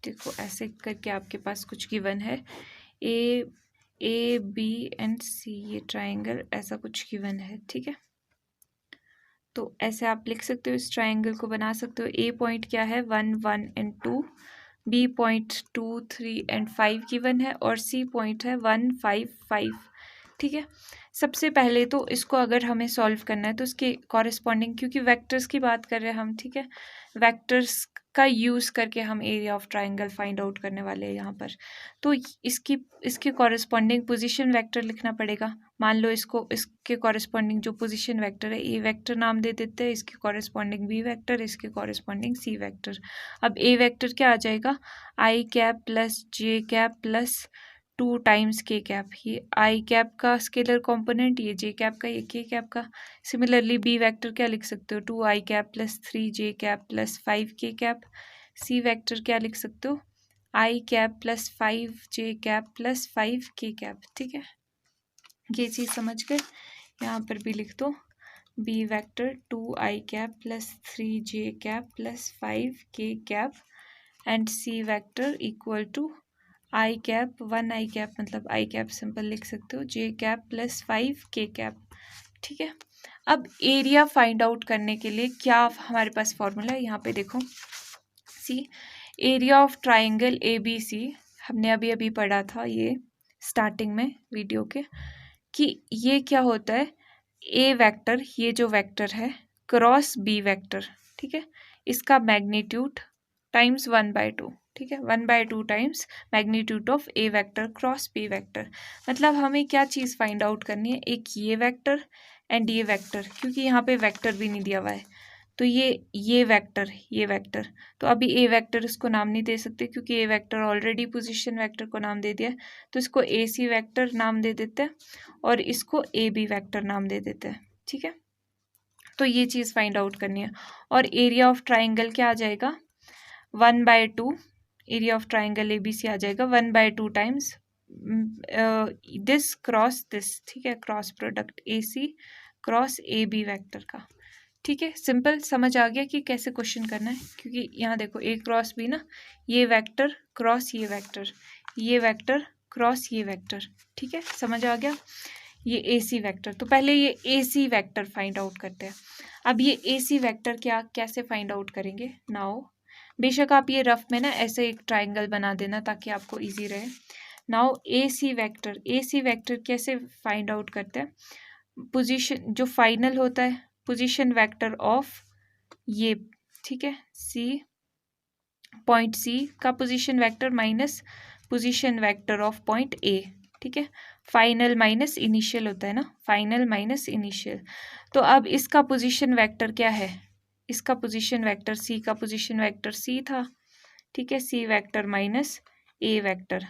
देखो ऐसे करके आपके पास कुछ गिवन है, ए बी एंड सी, ये ट्राइंगल ऐसा कुछ गिवन है, ठीक है। तो ऐसे आप लिख सकते हो, इस ट्राइंगल को बना सकते हो। ए पॉइंट क्या है 1 1 and 2, B point 2 3 and 5 given है, और सी पॉइंट है 1 5 5, ठीक है। सबसे पहले तो इसको अगर हमें सॉल्व करना है तो इसके कॉरेस्पॉन्डिंग, क्योंकि वेक्टर्स की बात कर रहे हैं हम, ठीक है, वेक्टर्स का यूज़ करके हम area of triangle find out करने वाले हैं यहाँ पर। तो इसके कॉरेस्पॉन्डिंग पोजीशन वेक्टर लिखना पड़ेगा। मान लो इसके कॉरेस्पॉन्डिंग जो पोजीशन वेक्टर है ए वेक्टर नाम दे देते हैं, इसके कॉरेस्पॉन्डिंग बी वेक्टर, इसके कॉरेस्पॉन्डिंग सी वेक्टर। अब ए वेक्टर क्या आ जाएगा, आई कैप प्लस जे कैप प्लस 2 टाइम्स के कैप, ये आई कैप का स्केलर कंपोनेंट, ये जे कैप का, ये के कैप का। सिमिलरली बी वेक्टर क्या लिख सकते हो, 2 I cap plus 3 J cap plus 5 K cap. C vector क्या लिख सकते हो, आई कैप प्लस 5 जे कैप प्लस 5 के कैप, ठीक है। ये चीज़ समझ गए, यहाँ पर भी लिख दो B vector 2 I cap plus 3 J cap plus 5 K cap, and C vector equal to I cap 1 I cap, मतलब आई कैप सिंपल लिख सकते हो, जे कैप प्लस 5 के कैप, ठीक है। अब एरिया फाइंड आउट करने के लिए क्या हमारे पास फॉर्मूला है, यहाँ पे देखो, see area of triangle A B C, हमने अभी अभी पढ़ा था ये स्टार्टिंग में वीडियो के, कि ये क्या होता है, ए वेक्टर, ये जो वेक्टर है क्रॉस बी वेक्टर, ठीक है, इसका मैग्नीट्यूड टाइम्स 1/2, ठीक है, 1/2 times magnitude of A vector cross B vector. मतलब हमें क्या चीज़ फाइंड आउट करनी है, एक ये वेक्टर एंड ये वेक्टर, क्योंकि यहाँ पे वेक्टर भी नहीं दिया हुआ है, तो ये वेक्टर, तो अभी ए वेक्टर इसको नाम नहीं दे सकते क्योंकि ए वेक्टर ऑलरेडी पोजीशन वेक्टर को नाम दे दिया, तो इसको ए सी वेक्टर नाम दे देते हैं और इसको ए बी वेक्टर नाम दे देते हैं, ठीक है। तो ये चीज़ फाइंड आउट करनी है। और एरिया ऑफ ट्राइंगल क्या आ जाएगा, 1/2, area of triangle A B C आ जाएगा 1/2 टाइम्स दिस क्रॉस दिस, ठीक है, cross product A C cross A B vector का, ठीक है। सिंपल समझ आ गया कि कैसे क्वेश्चन करना है, क्योंकि यहाँ देखो ए क्रॉस बी ना, ये वेक्टर क्रॉस ये वेक्टर, ये वेक्टर क्रॉस ये वेक्टर, ठीक है, समझ आ गया। ये ए सी वेक्टर, तो पहले ये ए सी वेक्टर फाइंड आउट करते हैं। अब ये ए सी वेक्टर कैसे फाइंड आउट करेंगे, नाउ बेशक आप ये रफ में ना ऐसे एक ट्राइंगल बना देना ताकि आपको इजी रहे। नाउ ए सी वेक्टर कैसे फाइंड आउट करते हैं, पोजीशन जो फाइनल होता है, पोजीशन वेक्टर ऑफ ये, ठीक है, सी पॉइंट सी का position vector minus position vector of point A, ठीक है, फाइनल माइनस इनिशियल होता है ना, फाइनल माइनस इनिशियल। तो अब इसका पोजीशन वेक्टर क्या है, इसका पोजीशन वेक्टर सी का पोजीशन वेक्टर सी था, ठीक है, सी वेक्टर माइनस ए वेक्टर,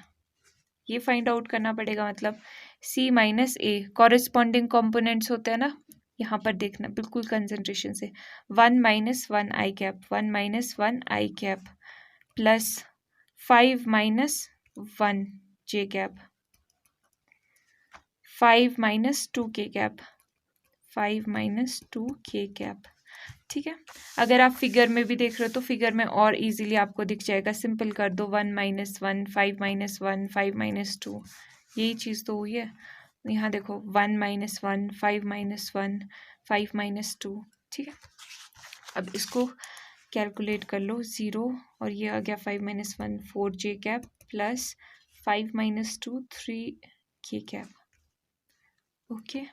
ये फाइंड आउट करना पड़ेगा। मतलब सी माइनस ए कॉरेस्पॉन्डिंग कंपोनेंट्स होते हैं ना, यहाँ पर देखना बिल्कुल कंसंट्रेशन से, 1 minus 1 I cap, 1 minus 1 I cap plus 5 minus 1 J cap, 5 minus 2 के कैप, 5 माइनस 2 के कैप, ठीक है। अगर आप फिगर में भी देख रहे हो तो फिगर में और इजीली आपको दिख जाएगा, सिंपल कर दो, 1 माइनस 1 5 माइनस 1 5 माइनस 2, यही चीज़ तो हुई है। यहाँ देखो 1 माइनस 1 5 माइनस 1 5 माइनस 2, ठीक है। अब इसको कैलकुलेट कर लो, 0 और ये आ गया 5 minus 1 4 J cap plus 5 minus 2 3 K cap. Okay,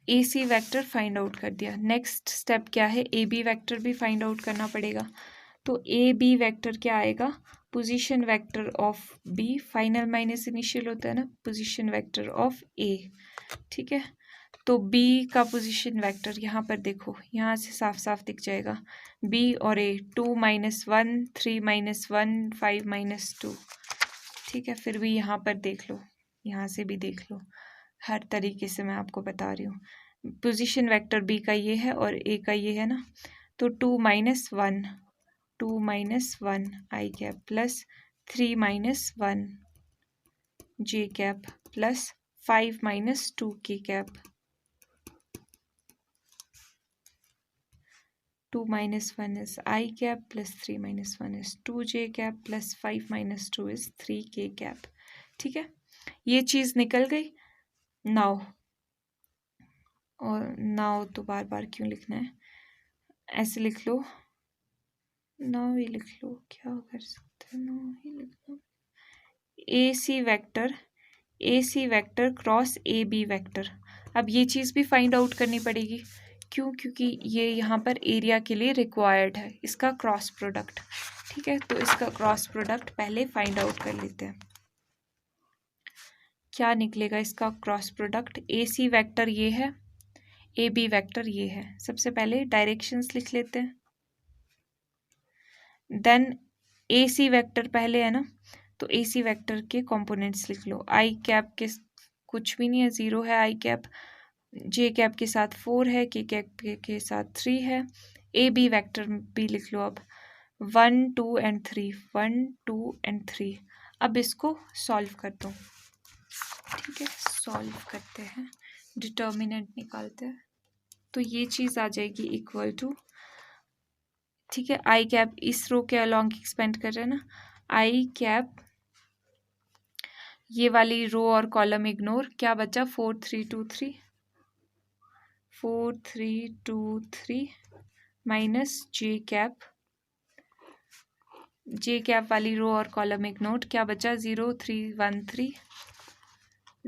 A C vector find out कर दिया। नेक्स्ट स्टेप क्या है, ए बी वैक्टर भी फाइंड आउट करना पड़ेगा। तो ए बी वैक्टर क्या आएगा, position vector of B, final minus initial होता है ना, पोजीशन वेक्टर ऑफ ए, ठीक है। तो बी का पोजीशन वेक्टर यहाँ पर देखो, यहाँ से साफ साफ दिख जाएगा, बी और ए 2 माइनस 1 3 माइनस 1 5 माइनस 2, ठीक है। फिर भी यहाँ पर देख लो, यहाँ से भी देख लो, हर तरीके से मैं आपको बता रही हूँ। पोजीशन वेक्टर बी का ये है और ए का ये है ना, तो 2 minus 1 2 minus 1 I cap plus 3 minus 1 J cap plus 5 minus 2 के cap, 2 minus 1 is I cap plus 3 minus 1 is 2j cap plus 5 minus 2 is 3k cap, ठीक है। ये चीज़ निकल गई। नाउ, और नाउ तो बार बार क्यों लिखना है, ऐसे लिख लो, नाउ ही लिख लो, क्या कर सकते हैं, नाउ ही लिख लो। A C vector cross A B vector. अब ये चीज़ भी फाइंड आउट करनी पड़ेगी, क्यों, क्योंकि ये यहाँ पर एरिया के लिए रिक्वायर्ड है, इसका क्रॉस प्रोडक्ट, ठीक है। तो इसका क्रॉस प्रोडक्ट पहले फाइंड आउट कर लेते हैं। क्या निकलेगा इसका cross product, A C vector ये है, ए बी वेक्टर ये है। सबसे पहले डायरेक्शंस लिख लेते हैं, देन ए सी वेक्टर पहले है ना, तो ए सी वेक्टर के कंपोनेंट्स लिख लो। आई कैप के कुछ भी नहीं है, 0 है आई कैप, जे कैप के साथ 4 है, के कैप के साथ 3 है। ए बी वेक्टर भी लिख लो अब, 1 2 एंड 3, 1 2 एंड 3। अब इसको सॉल्व कर दो, ठीक है। सॉल्व करते हैं, डिटर्मिनेंट निकालते हैं, तो ये चीज़ आ जाएगी इक्वल टू, ठीक है। आई कैप इस रो के अलॉन्ग एक्सपेंड कर रहे हैं ना, आई कैप ये वाली रो और कॉलम इग्नोर, क्या बचा 4 3 2 3 4 3 2 3 माइनस जे कैप वाली रो और कॉलम इग्नोर, क्या बचा 0 3 1 3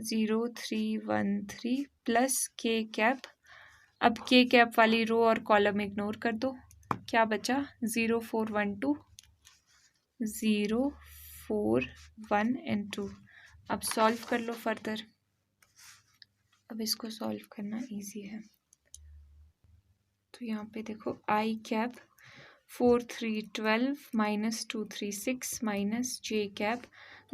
0 3 1 3 प्लस के कैप। अब के कैप वाली रो और कॉलम इग्नोर कर दो, क्या बचा 0 4 1 2 0 4 1 एंड 2। अब सॉल्व कर लो फर्दर, अब इसको सॉल्व करना इजी है। तो यहाँ पे देखो, आई cap 4 3 12 minus 2 3 6 minus j cap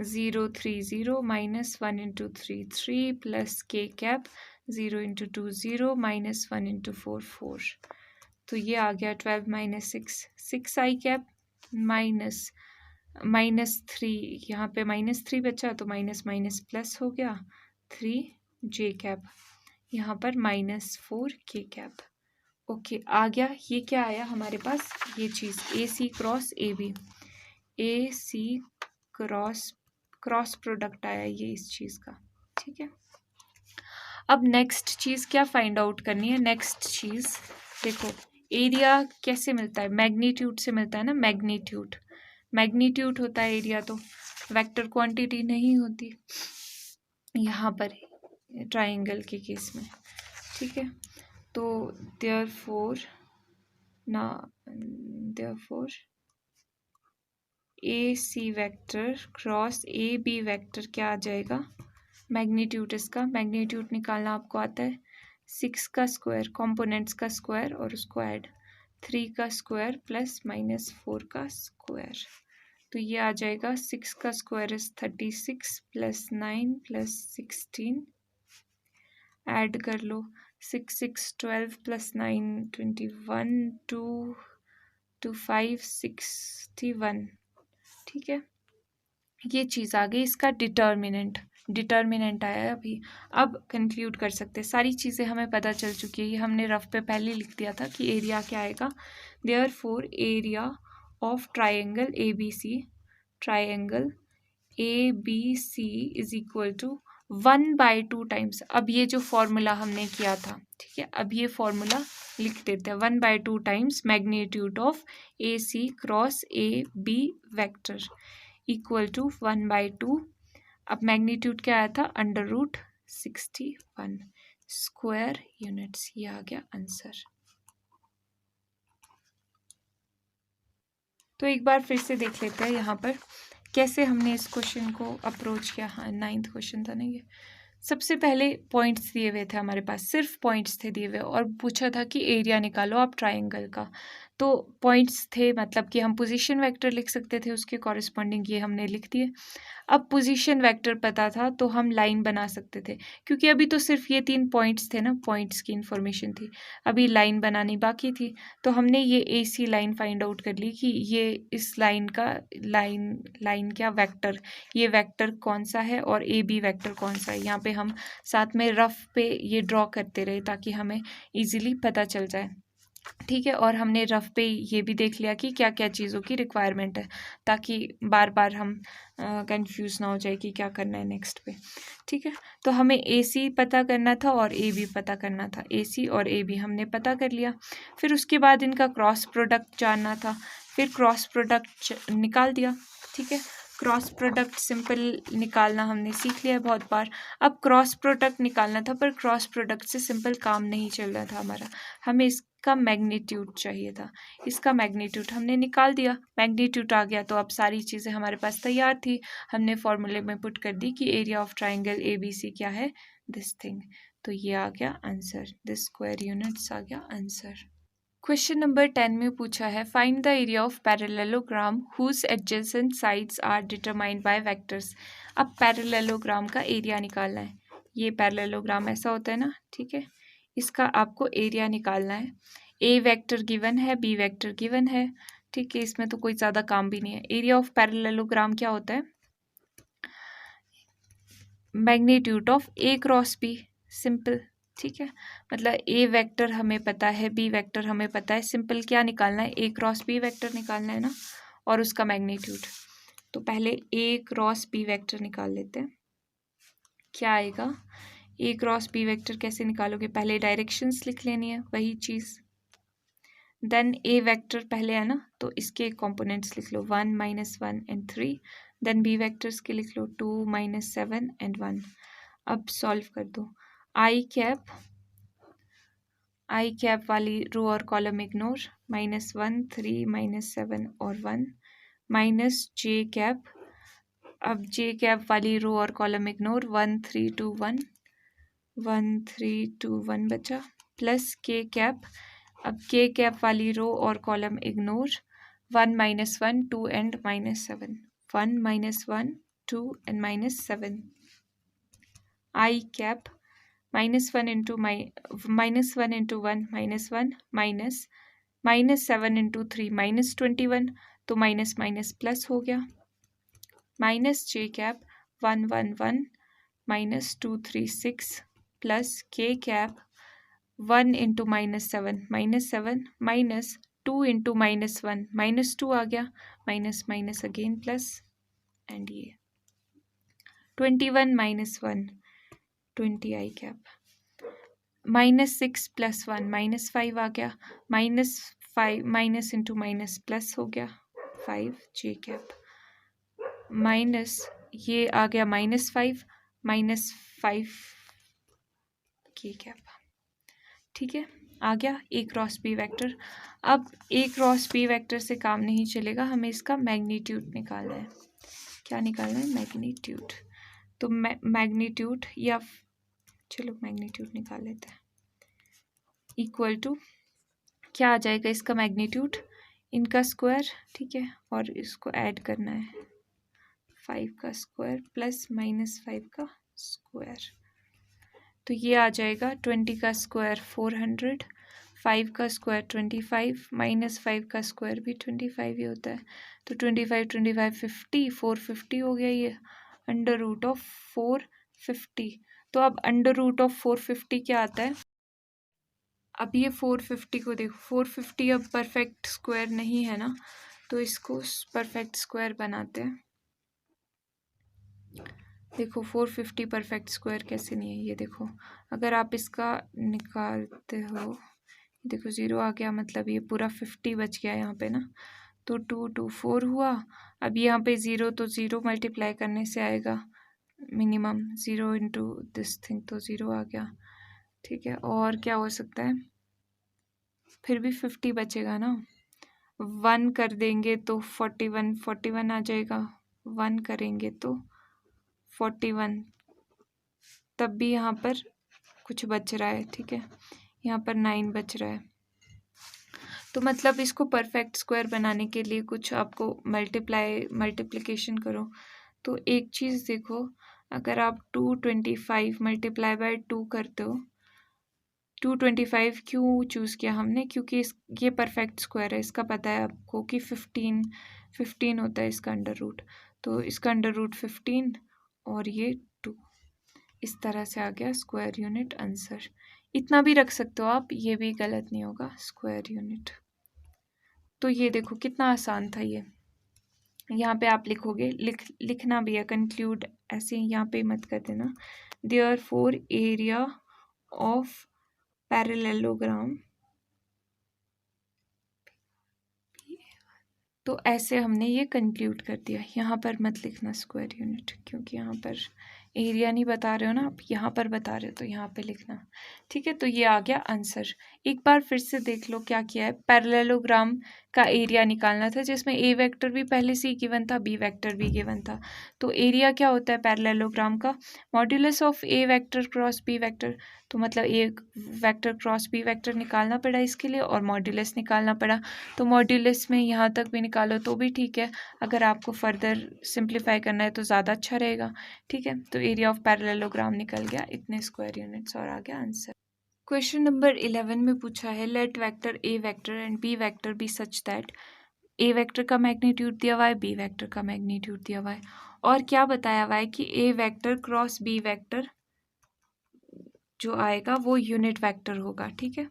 0 3 0 minus 1 into 3 3 plus k cap 0 into 2 0 minus 1 into 4 4। तो ये आ गया 12 माइनस 6 6 आई कैप माइनस 3, यहाँ पे माइनस 3 बचा तो माइनस माइनस प्लस हो गया 3 जे कैप, यहाँ पर माइनस 4 के कैप। ओके, आ गया। ये क्या आया हमारे पास, ये चीज़ A C cross A B, A C cross product आया ये इस चीज़ का, ठीक है। अब नेक्स्ट चीज़ क्या फाइंड आउट करनी है, नेक्स्ट चीज़ देखो, एरिया कैसे मिलता है, मैग्नीट्यूड से मिलता है ना, मैग्नीट्यूड होता है एरिया, तो वेक्टर क्वांटिटी नहीं होती यहाँ पर ट्राइंगल के केस में, ठीक है। तो therefore A C vector cross A B vector क्या आ जाएगा, मैग्नीट्यूड, इसका मैग्नीट्यूड निकालना आपको आता है, 6 का स्क्वायर, कंपोनेंट्स का स्क्वायर और उसको ऐड, 3 का स्क्वायर प्लस माइनस 4 का स्क्वायर, तो ये आ जाएगा 6 का square is 36 plus 9 plus 16, add कर लो, 6 6 12 प्लस 9 21 2 2 5 61, ठीक है। ये चीज़ आ गई, इसका डिटर्मिनेंट आया अभी। अब कंक्लूड कर सकते हैं, सारी चीज़ें हमें पता चल चुकी है, ये हमने रफ पे पहले लिख दिया था कि एरिया क्या आएगा, therefore area of triangle A B C is equal to 1/2 times. अब ये जो फॉर्मूला हमने किया था, ठीक है, अब ये फॉर्मूला लिख देते हैं। 1/2 times magnitude of A C cross A B vector equal to 1/2। अब मैग्नीट्यूड क्या आया था? √61 स्क्वायर यूनिट्स। ये आ गया आंसर। तो एक बार फिर से देख लेते हैं यहाँ पर कैसे हमने इस क्वेश्चन को अप्रोच किया। हाँ, 9th क्वेश्चन था ना ये। सबसे पहले पॉइंट्स दिए हुए थे हमारे पास, सिर्फ पॉइंट्स थे दिए हुए, और पूछा था कि एरिया निकालो आप ट्राइंगल का। तो पॉइंट्स थे, मतलब कि हम पोजीशन वेक्टर लिख सकते थे, उसके कॉरेस्पॉन्डिंग ये हमने लिख दिए। अब पोजीशन वेक्टर पता था तो हम लाइन बना सकते थे, क्योंकि अभी तो सिर्फ ये 3 पॉइंट्स थे ना, पॉइंट्स की इन्फॉर्मेशन थी, अभी लाइन बनानी बाकी थी। तो हमने ये ए सी लाइन फाइंड आउट कर ली कि ये इस लाइन का लाइन क्या वेक्टर, ये वेक्टर कौन सा है और ए बी वेक्टर कौन सा है। यहाँ पे हम साथ में रफ पे ये ड्रॉ करते रहे ताकि हमें इजीली पता चल जाए, ठीक है। और हमने रफ पे ये भी देख लिया कि क्या क्या चीज़ों की रिक्वायरमेंट है, ताकि बार बार हम कंफ्यूज ना हो जाए कि क्या करना है नेक्स्ट पे, ठीक है। तो हमें ए सी पता करना था और ए बी पता करना था। ए सी और ए बी हमने पता कर लिया। फिर उसके बाद इनका क्रॉस प्रोडक्ट जानना था, फिर क्रॉस प्रोडक्ट निकाल दिया, ठीक है। क्रॉस प्रोडक्ट सिंपल निकालना हमने सीख लिया है बहुत बार। अब क्रॉस प्रोडक्ट निकालना था, पर क्रॉस प्रोडक्ट से सिंपल काम नहीं चल रहा था हमारा, हमें इसका मैग्नीट्यूड चाहिए था। इसका मैग्नीट्यूड हमने निकाल दिया, मैग्नीट्यूड आ गया। तो अब सारी चीज़ें हमारे पास तैयार थी, हमने फॉर्मूले में पुट कर दी कि area of triangle A B C क्या है, दिस थिंग। तो ये आ गया आंसर, दिस स्क्वायर यूनिट्स आ गया आंसर। क्वेश्चन नंबर 10 में पूछा है, find the area of parallelogram whose adjacent sides are determined by vectors. अब पैरेललोग्राम का एरिया निकालना है। ये पैरेललोग्राम ऐसा होता है ना, ठीक है, इसका आपको एरिया निकालना है। ए वेक्टर गिवन है, बी वेक्टर गिवन है, ठीक है, इसमें तो कोई ज़्यादा काम भी नहीं है। एरिया ऑफ पैरेललोग्राम क्या होता है? Magnitude of A cross B, simple, ठीक है। मतलब ए वेक्टर हमें पता है, बी वेक्टर हमें पता है, सिंपल क्या निकालना है, ए क्रॉस बी वेक्टर निकालना है ना, और उसका मैग्नीट्यूड। तो पहले ए क्रॉस बी वेक्टर निकाल लेते हैं। क्या आएगा? ए क्रॉस बी वेक्टर कैसे निकालोगे? पहले डायरेक्शंस लिख लेनी है, वही चीज़। देन ए वेक्टर पहले है ना, तो इसके कंपोनेंट्स लिख लो, 1 -1 एंड 3। देन बी वेक्टर्स के लिख लो 2 -7 एंड 1। अब सॉल्व कर दो। आई कैप वाली रो और कॉलम इग्नोर, -1 3 -7 और 1, माइनस जे कैप। अब जे कैप वाली रो और कॉलम इग्नोर, 1 3 2 1, 1 3 2 1 बचा, प्लस के कैप। अब के कैप वाली रो और column ignore, 1 -1 2 and -7, 1 -1 2 and -7। I cap -1 into -1 -1 -7 into 3 -21, तो माइनस माइनस प्लस हो गया, minus j cap 1 1 1 -236 plus k cap 1 into -7 -7 minus 2 into -1 -2 आ गया, minus minus again plus, and ये 21 -1 20 आई कैप, -6 + 1 -5 आ गया, -5 माइनस इंटू माइनस प्लस हो गया, 5 जे कैप, माइनस ये आ गया -5 -5 के कैप, ठीक है, आ गया ए क्रॉस बी वेक्टर। अब ए क्रॉस बी वेक्टर से काम नहीं चलेगा, हमें इसका मैग्नीट्यूड निकालना है। क्या निकालना है? मैग्नीट्यूड। तो मैग्नीट्यूड, या चलो मैग्नीट्यूड निकाल लेते हैं, इक्वल टू क्या आ जाएगा इसका मैग्नीट्यूड, इनका स्क्वायर, ठीक है, और इसको ऐड करना है, 5 का स्क्वायर प्लस -5 का स्क्वायर। तो ये आ जाएगा 20 का स्क्वायर 400, 5 का स्क्वायर 25, -5 का स्क्वायर भी 25 ही होता है, तो 25 25 50, 450 हो गया ये, √450। तो अब √450 क्या आता है? अब ये 450 को देखो, 450 अब परफेक्ट स्क्वायर नहीं है ना, तो इसको परफेक्ट स्क्वायर बनाते हैं। देखो 450 परफेक्ट स्क्वायर कैसे नहीं है, ये देखो अगर आप इसका निकालते हो, देखो 0 आ गया, मतलब ये पूरा 50 बच गया यहाँ पे ना, तो 2 2 4 हुआ। अब यहाँ पे 0, तो 0 मल्टीप्लाई करने से आएगा मिनिमम 0 इंटू दिस थिंग, तो 0 आ गया। ठीक है, और क्या हो सकता है, फिर भी 50 बचेगा ना, 1 कर देंगे तो 41 आ जाएगा, 1 करेंगे तो 41, तब भी यहाँ पर कुछ बच रहा है। ठीक है, यहाँ पर 9 बच रहा है। तो मतलब इसको परफेक्ट स्क्वायर बनाने के लिए कुछ आपको मल्टीप्लिकेशन करो। तो एक चीज़ देखो, अगर आप 225 मल्टीप्लाई बाय 2 करते हो, 225 क्यों चूज़ किया हमने, क्योंकि ये परफेक्ट स्क्वायर है, इसका पता है आपको कि 15 होता है इसका अंडर रूट, तो इसका अंडर रूट 15 और ये 2, इस तरह से आ गया स्क्वायर यूनिट आंसर। इतना भी रख सकते हो आप, ये भी गलत नहीं होगा, स्क्वायर यूनिट। तो ये देखो कितना आसान था ये। यहाँ पे आप लिखोगे, लिखना भी है, कंक्लूड ऐसे यहाँ पे मत कर देना। देयरफॉर एरिया ऑफ पैरेललोग्राम, तो ऐसे हमने ये कंक्लूड कर दिया। यहाँ पर मत लिखना स्क्वायर यूनिट, क्योंकि यहाँ पर एरिया नहीं बता रहे हो ना आप, यहाँ पर बता रहे हो, तो यहाँ पे लिखना। ठीक है, तो ये आ गया आंसर। एक बार फिर से देख लो क्या किया है। पैरेललोग्राम का एरिया निकालना था, जिसमें ए वेक्टर भी पहले से ही गिवन था, बी वेक्टर भी गिवन था। तो एरिया क्या होता है पैरेललोग्राम का, modulus of A vector cross B vector. तो मतलब A vector cross B vector निकालना पड़ा इसके लिए, और मॉड्यूलस निकालना पड़ा। तो मॉड्यूलस में यहाँ तक भी निकालो तो भी ठीक है, अगर आपको फर्दर सिंप्लीफाई करना है तो ज़्यादा अच्छा रहेगा। ठीक है, तो एरिया ऑफ पैरेललोग्राम निकल गया इतने स्क्वायर यूनिट्स, और आ गया आंसर। क्वेश्चन नंबर 11 में पूछा है, let vector A vector and B vector B such that, A vector का मैग्नीट्यूड दिया हुआ है, बी वेक्टर का मैग्नीट्यूड दिया हुआ है, और क्या बताया हुआ है कि A vector cross B vector जो आएगा वो यूनिट वेक्टर होगा। ठीक है,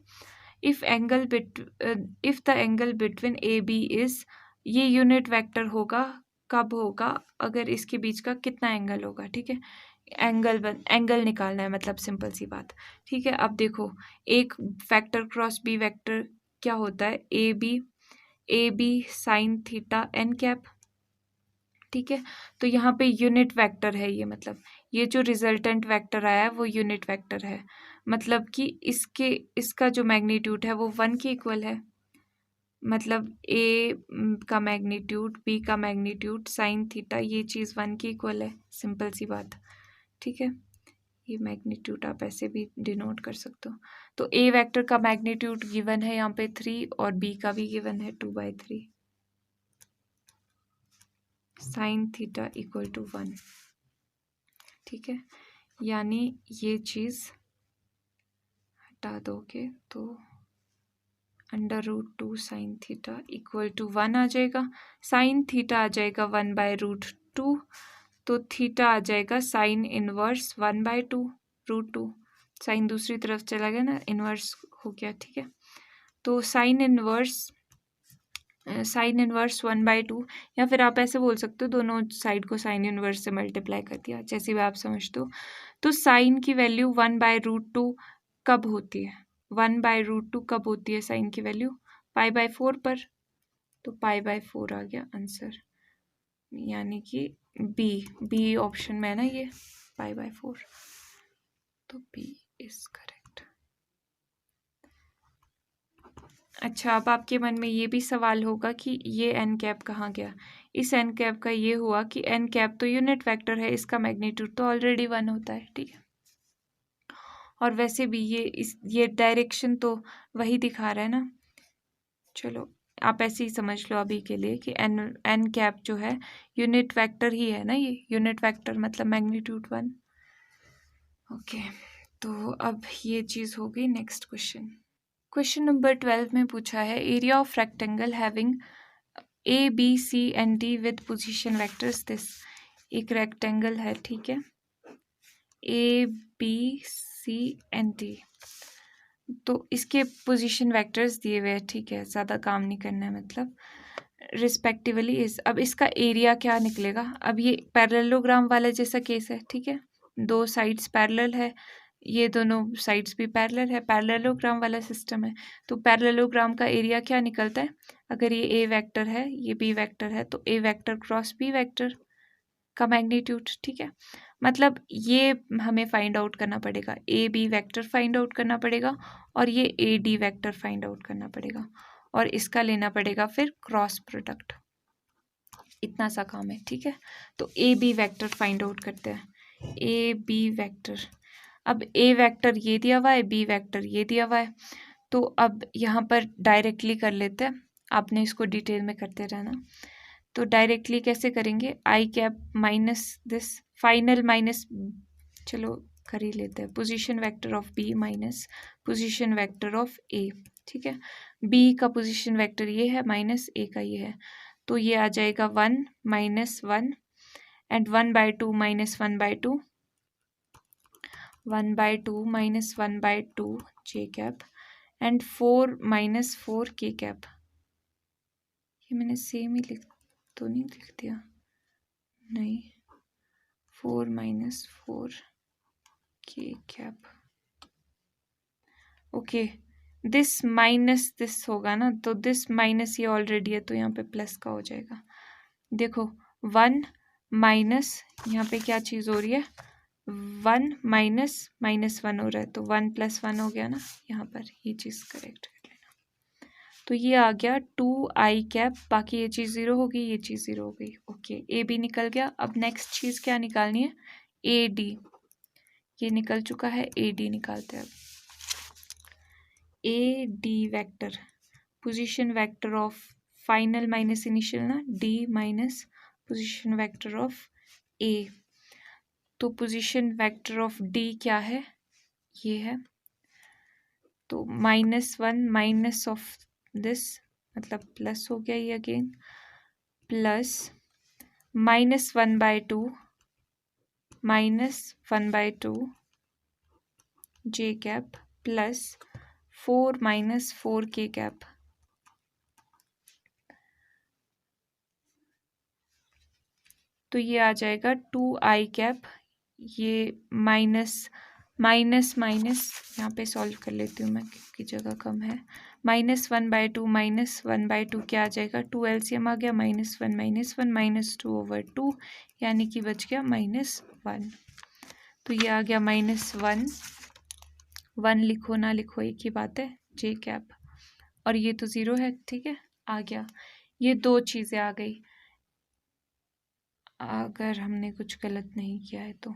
if the angle between A B is, ये यूनिट वेक्टर होगा, कब होगा, अगर इसके बीच का कितना एंगल होगा। ठीक है, एंगल निकालना है, मतलब सिंपल सी बात। ठीक है, अब देखो एक वेक्टर क्रॉस बी वेक्टर क्या होता है, A B sine theta N cap. ठीक है, तो यहाँ पे यूनिट वेक्टर है ये, मतलब ये जो रिजल्टेंट वेक्टर आया है वो यूनिट वेक्टर है, मतलब कि इसका जो मैग्नीट्यूड है वो 1 के इक्वल है। मतलब ए का मैग्नीट्यूड, बी का मैग्नीट्यूड, साइन थीटा, ये चीज़ 1 के इक्वल है, सिंपल सी बात। ठीक है, ये मैग्नीट्यूड आप ऐसे भी डिनोट कर सकते हो। तो ए वेक्टर का मैग्नीट्यूड गिवन है यहाँ पे 3, और बी का भी गिवन है 2/3, साइन थीटा इक्वल टू 1। ठीक है, यानी ये चीज़ हटा दोगे तो under root 2 sine theta equal to 1 आ जाएगा, साइन थीटा आ जाएगा 1/√2, तो थीटा आ जाएगा साइन इनवर्स 1/2√2, साइन दूसरी तरफ चला गया ना, इनवर्स हो गया। ठीक है, तो साइन इनवर्स 1/2, या फिर आप ऐसे बोल सकते हो दोनों साइड को साइन इनवर्स से मल्टीप्लाई कर दिया, जैसे भी आप समझते हो। तो साइन की वैल्यू 1/√2 कब होती है, 1/√2 कब होती है साइन की वैल्यू, π/4 पर, तो π/4 आ गया आंसर, यानी कि बी ऑप्शन में है ना ये, π/4, तो बी इज करेक्ट। अच्छा, अब आपके मन में ये भी सवाल होगा कि ये एन कैप कहाँ गया। इस एन कैप का ये हुआ कि एन कैप तो यूनिट वेक्टर है, इसका मैग्नीट्यूड तो ऑलरेडी 1 होता है। ठीक है, और वैसे भी ये डायरेक्शन तो वही दिखा रहा है ना। चलो आप ऐसे ही समझ लो अभी के लिए कि एन कैप जो है यूनिट वेक्टर ही है ना, ये यूनिट वेक्टर मतलब मैग्नीट्यूड 1। ओके, तो अब ये चीज़ हो गई। नेक्स्ट क्वेश्चन नंबर 12 में पूछा है, area of rectangle having A B C and D with position vectors this, एक रेक्टेंगल है। ठीक है, A B C and D, तो इसके पोजीशन वेक्टर्स दिए हुए हैं। ठीक है, ज़्यादा काम नहीं करना है, मतलब रिस्पेक्टिवली इज। अब इसका एरिया क्या निकलेगा, अब ये पैरेललोग्राम वाला जैसा केस है, ठीक है, दो साइड्स पैरेलल है, ये दोनों साइड्स भी पैरेलल है, पैरेललोग्राम वाला सिस्टम है, तो पैरेललोग्राम का एरिया क्या निकलता है, अगर ये ए वेक्टर है, ये बी वेक्टर है, तो A vector cross B vector का मैग्नीट्यूड, ठीक है। मतलब ये हमें फाइंड आउट करना पड़ेगा, A B vector find out करना पड़ेगा और ये A D vector find out करना पड़ेगा और इसका लेना पड़ेगा फिर क्रॉस प्रोडक्ट। इतना सा काम है, ठीक है। तो A B vector find out करते हैं, ए बी वेक्टर। अब ए वेक्टर ये दिया हुआ है, बी वेक्टर ये दिया हुआ है, तो अब यहाँ पर डायरेक्टली कर लेते हैं, आपने इसको डिटेल में करते रहना। तो डायरेक्टली कैसे करेंगे, i cap minus this final minus, चलो कर ही लेते हैं, position vector of B minus position vector of A, ठीक है। बी का पोजीशन वेक्टर ये है माइनस ए का ये है, तो ये आ जाएगा 1 minus 1 and 1/2 minus 1/2, 1/2 minus 1/2 J cap and 4 minus 4 के कैप। ये मैंने सेम ही तो नहीं लिख दिया, नहीं, 4 माइनस 4 के cap, okay. This minus this होगा ना, तो दिस माइनस ये ऑलरेडी है तो यहाँ पे प्लस का हो जाएगा। देखो 1 माइनस यहाँ पे क्या चीज़ हो रही है, 1 माइनस -1 हो रहा है, तो 1 + 1 हो गया ना, यहाँ पर ये चीज़ करेक्ट कर लेना। तो ये आ गया 2i कैप, बाकी ये चीज़ 0 हो गई, ये चीज़ 0 हो गई, ओके। ए बी निकल गया। अब नेक्स्ट चीज़ क्या निकालनी है, ए डी, ये निकल चुका है, ए डी निकालते हैं अब। A D vector position vector of final minus initial ना, D minus position vector of A, तो पोजीशन वेक्टर ऑफ डी क्या है, ये है, तो -1 माइनस ऑफ दिस मतलब प्लस हो गया ये अगेन, प्लस -1/2 -1/2 जे कैप प्लस 4 माइनस 4 के कैप। तो ये आ जाएगा 2i कैप, ये माइनस माइनस माइनस यहाँ पे सॉल्व कर लेती हूँ मैं क्योंकि जगह कम है, -1/2 -1/2 क्या आ जाएगा, 2 LCM आ गया, -1 -1 -2/2 यानी कि बच गया -1। तो ये आ गया -1, 1 लिखो ना लिखो एक ही बात है, जे कैप, और ये तो 0 है, ठीक है, आ गया। ये दो चीज़ें आ गई, अगर हमने कुछ गलत नहीं किया है तो।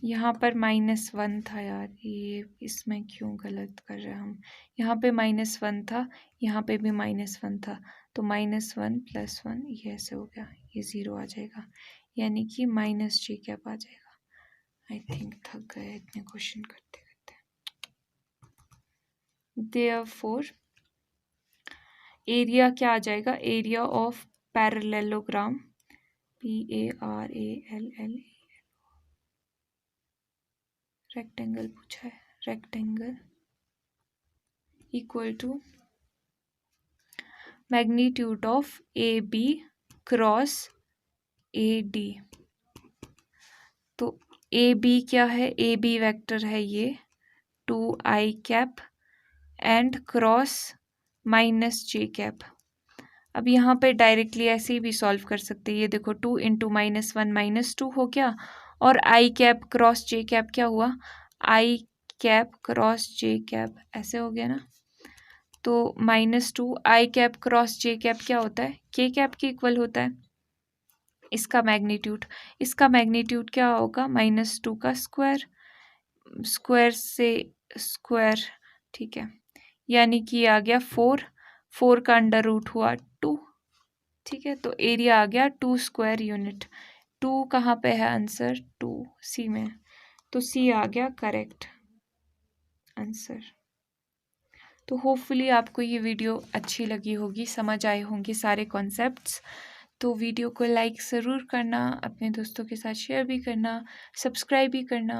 यहाँ पर -1 था यार, ये इसमें क्यों गलत कर रहे हैं हम, यहाँ पे -1 था, यहाँ पे भी -1 था, तो -1 + 1 ये ऐसे हो गया, ये 0 आ जाएगा, यानी कि -j कैप आ जाएगा। आई थिंक थक गए इतने क्वेश्चन करते करते। देयरफॉर एरिया क्या आ जाएगा, area of parallelogram, PARALL, rectangle पूछा है, rectangle equal to magnitude of AB cross AD। तो AB क्या है, AB वेक्टर है ये 2i cap and cross -j cap. अब यहाँ पे डायरेक्टली ऐसे ही भी सॉल्व कर सकते हैं, ये देखो 2 × -1 -2 हो गया, और i cap cross j cap क्या हुआ, i cap cross j cap ऐसे हो गया ना, तो -2 i cap cross j cap क्या होता है, k कैप के इक्वल होता है। इसका मैग्नीट्यूड क्या होगा, -2 का स्क्वायर, स्क्वायर से स्क्वायर, ठीक है, यानी कि ये आ गया 4 का अंडर रूट हुआ 2, ठीक है। तो एरिया आ गया 2 स्क्वायर यूनिट। 2 कहाँ पे है आंसर, 2 सी में, तो सी आ गया करेक्ट आंसर। तो होपफुली आपको ये वीडियो अच्छी लगी होगी, समझ आए होंगे सारे कॉन्सेप्ट्स। तो वीडियो को लाइक ज़रूर करना, अपने दोस्तों के साथ शेयर भी करना, सब्सक्राइब भी करना।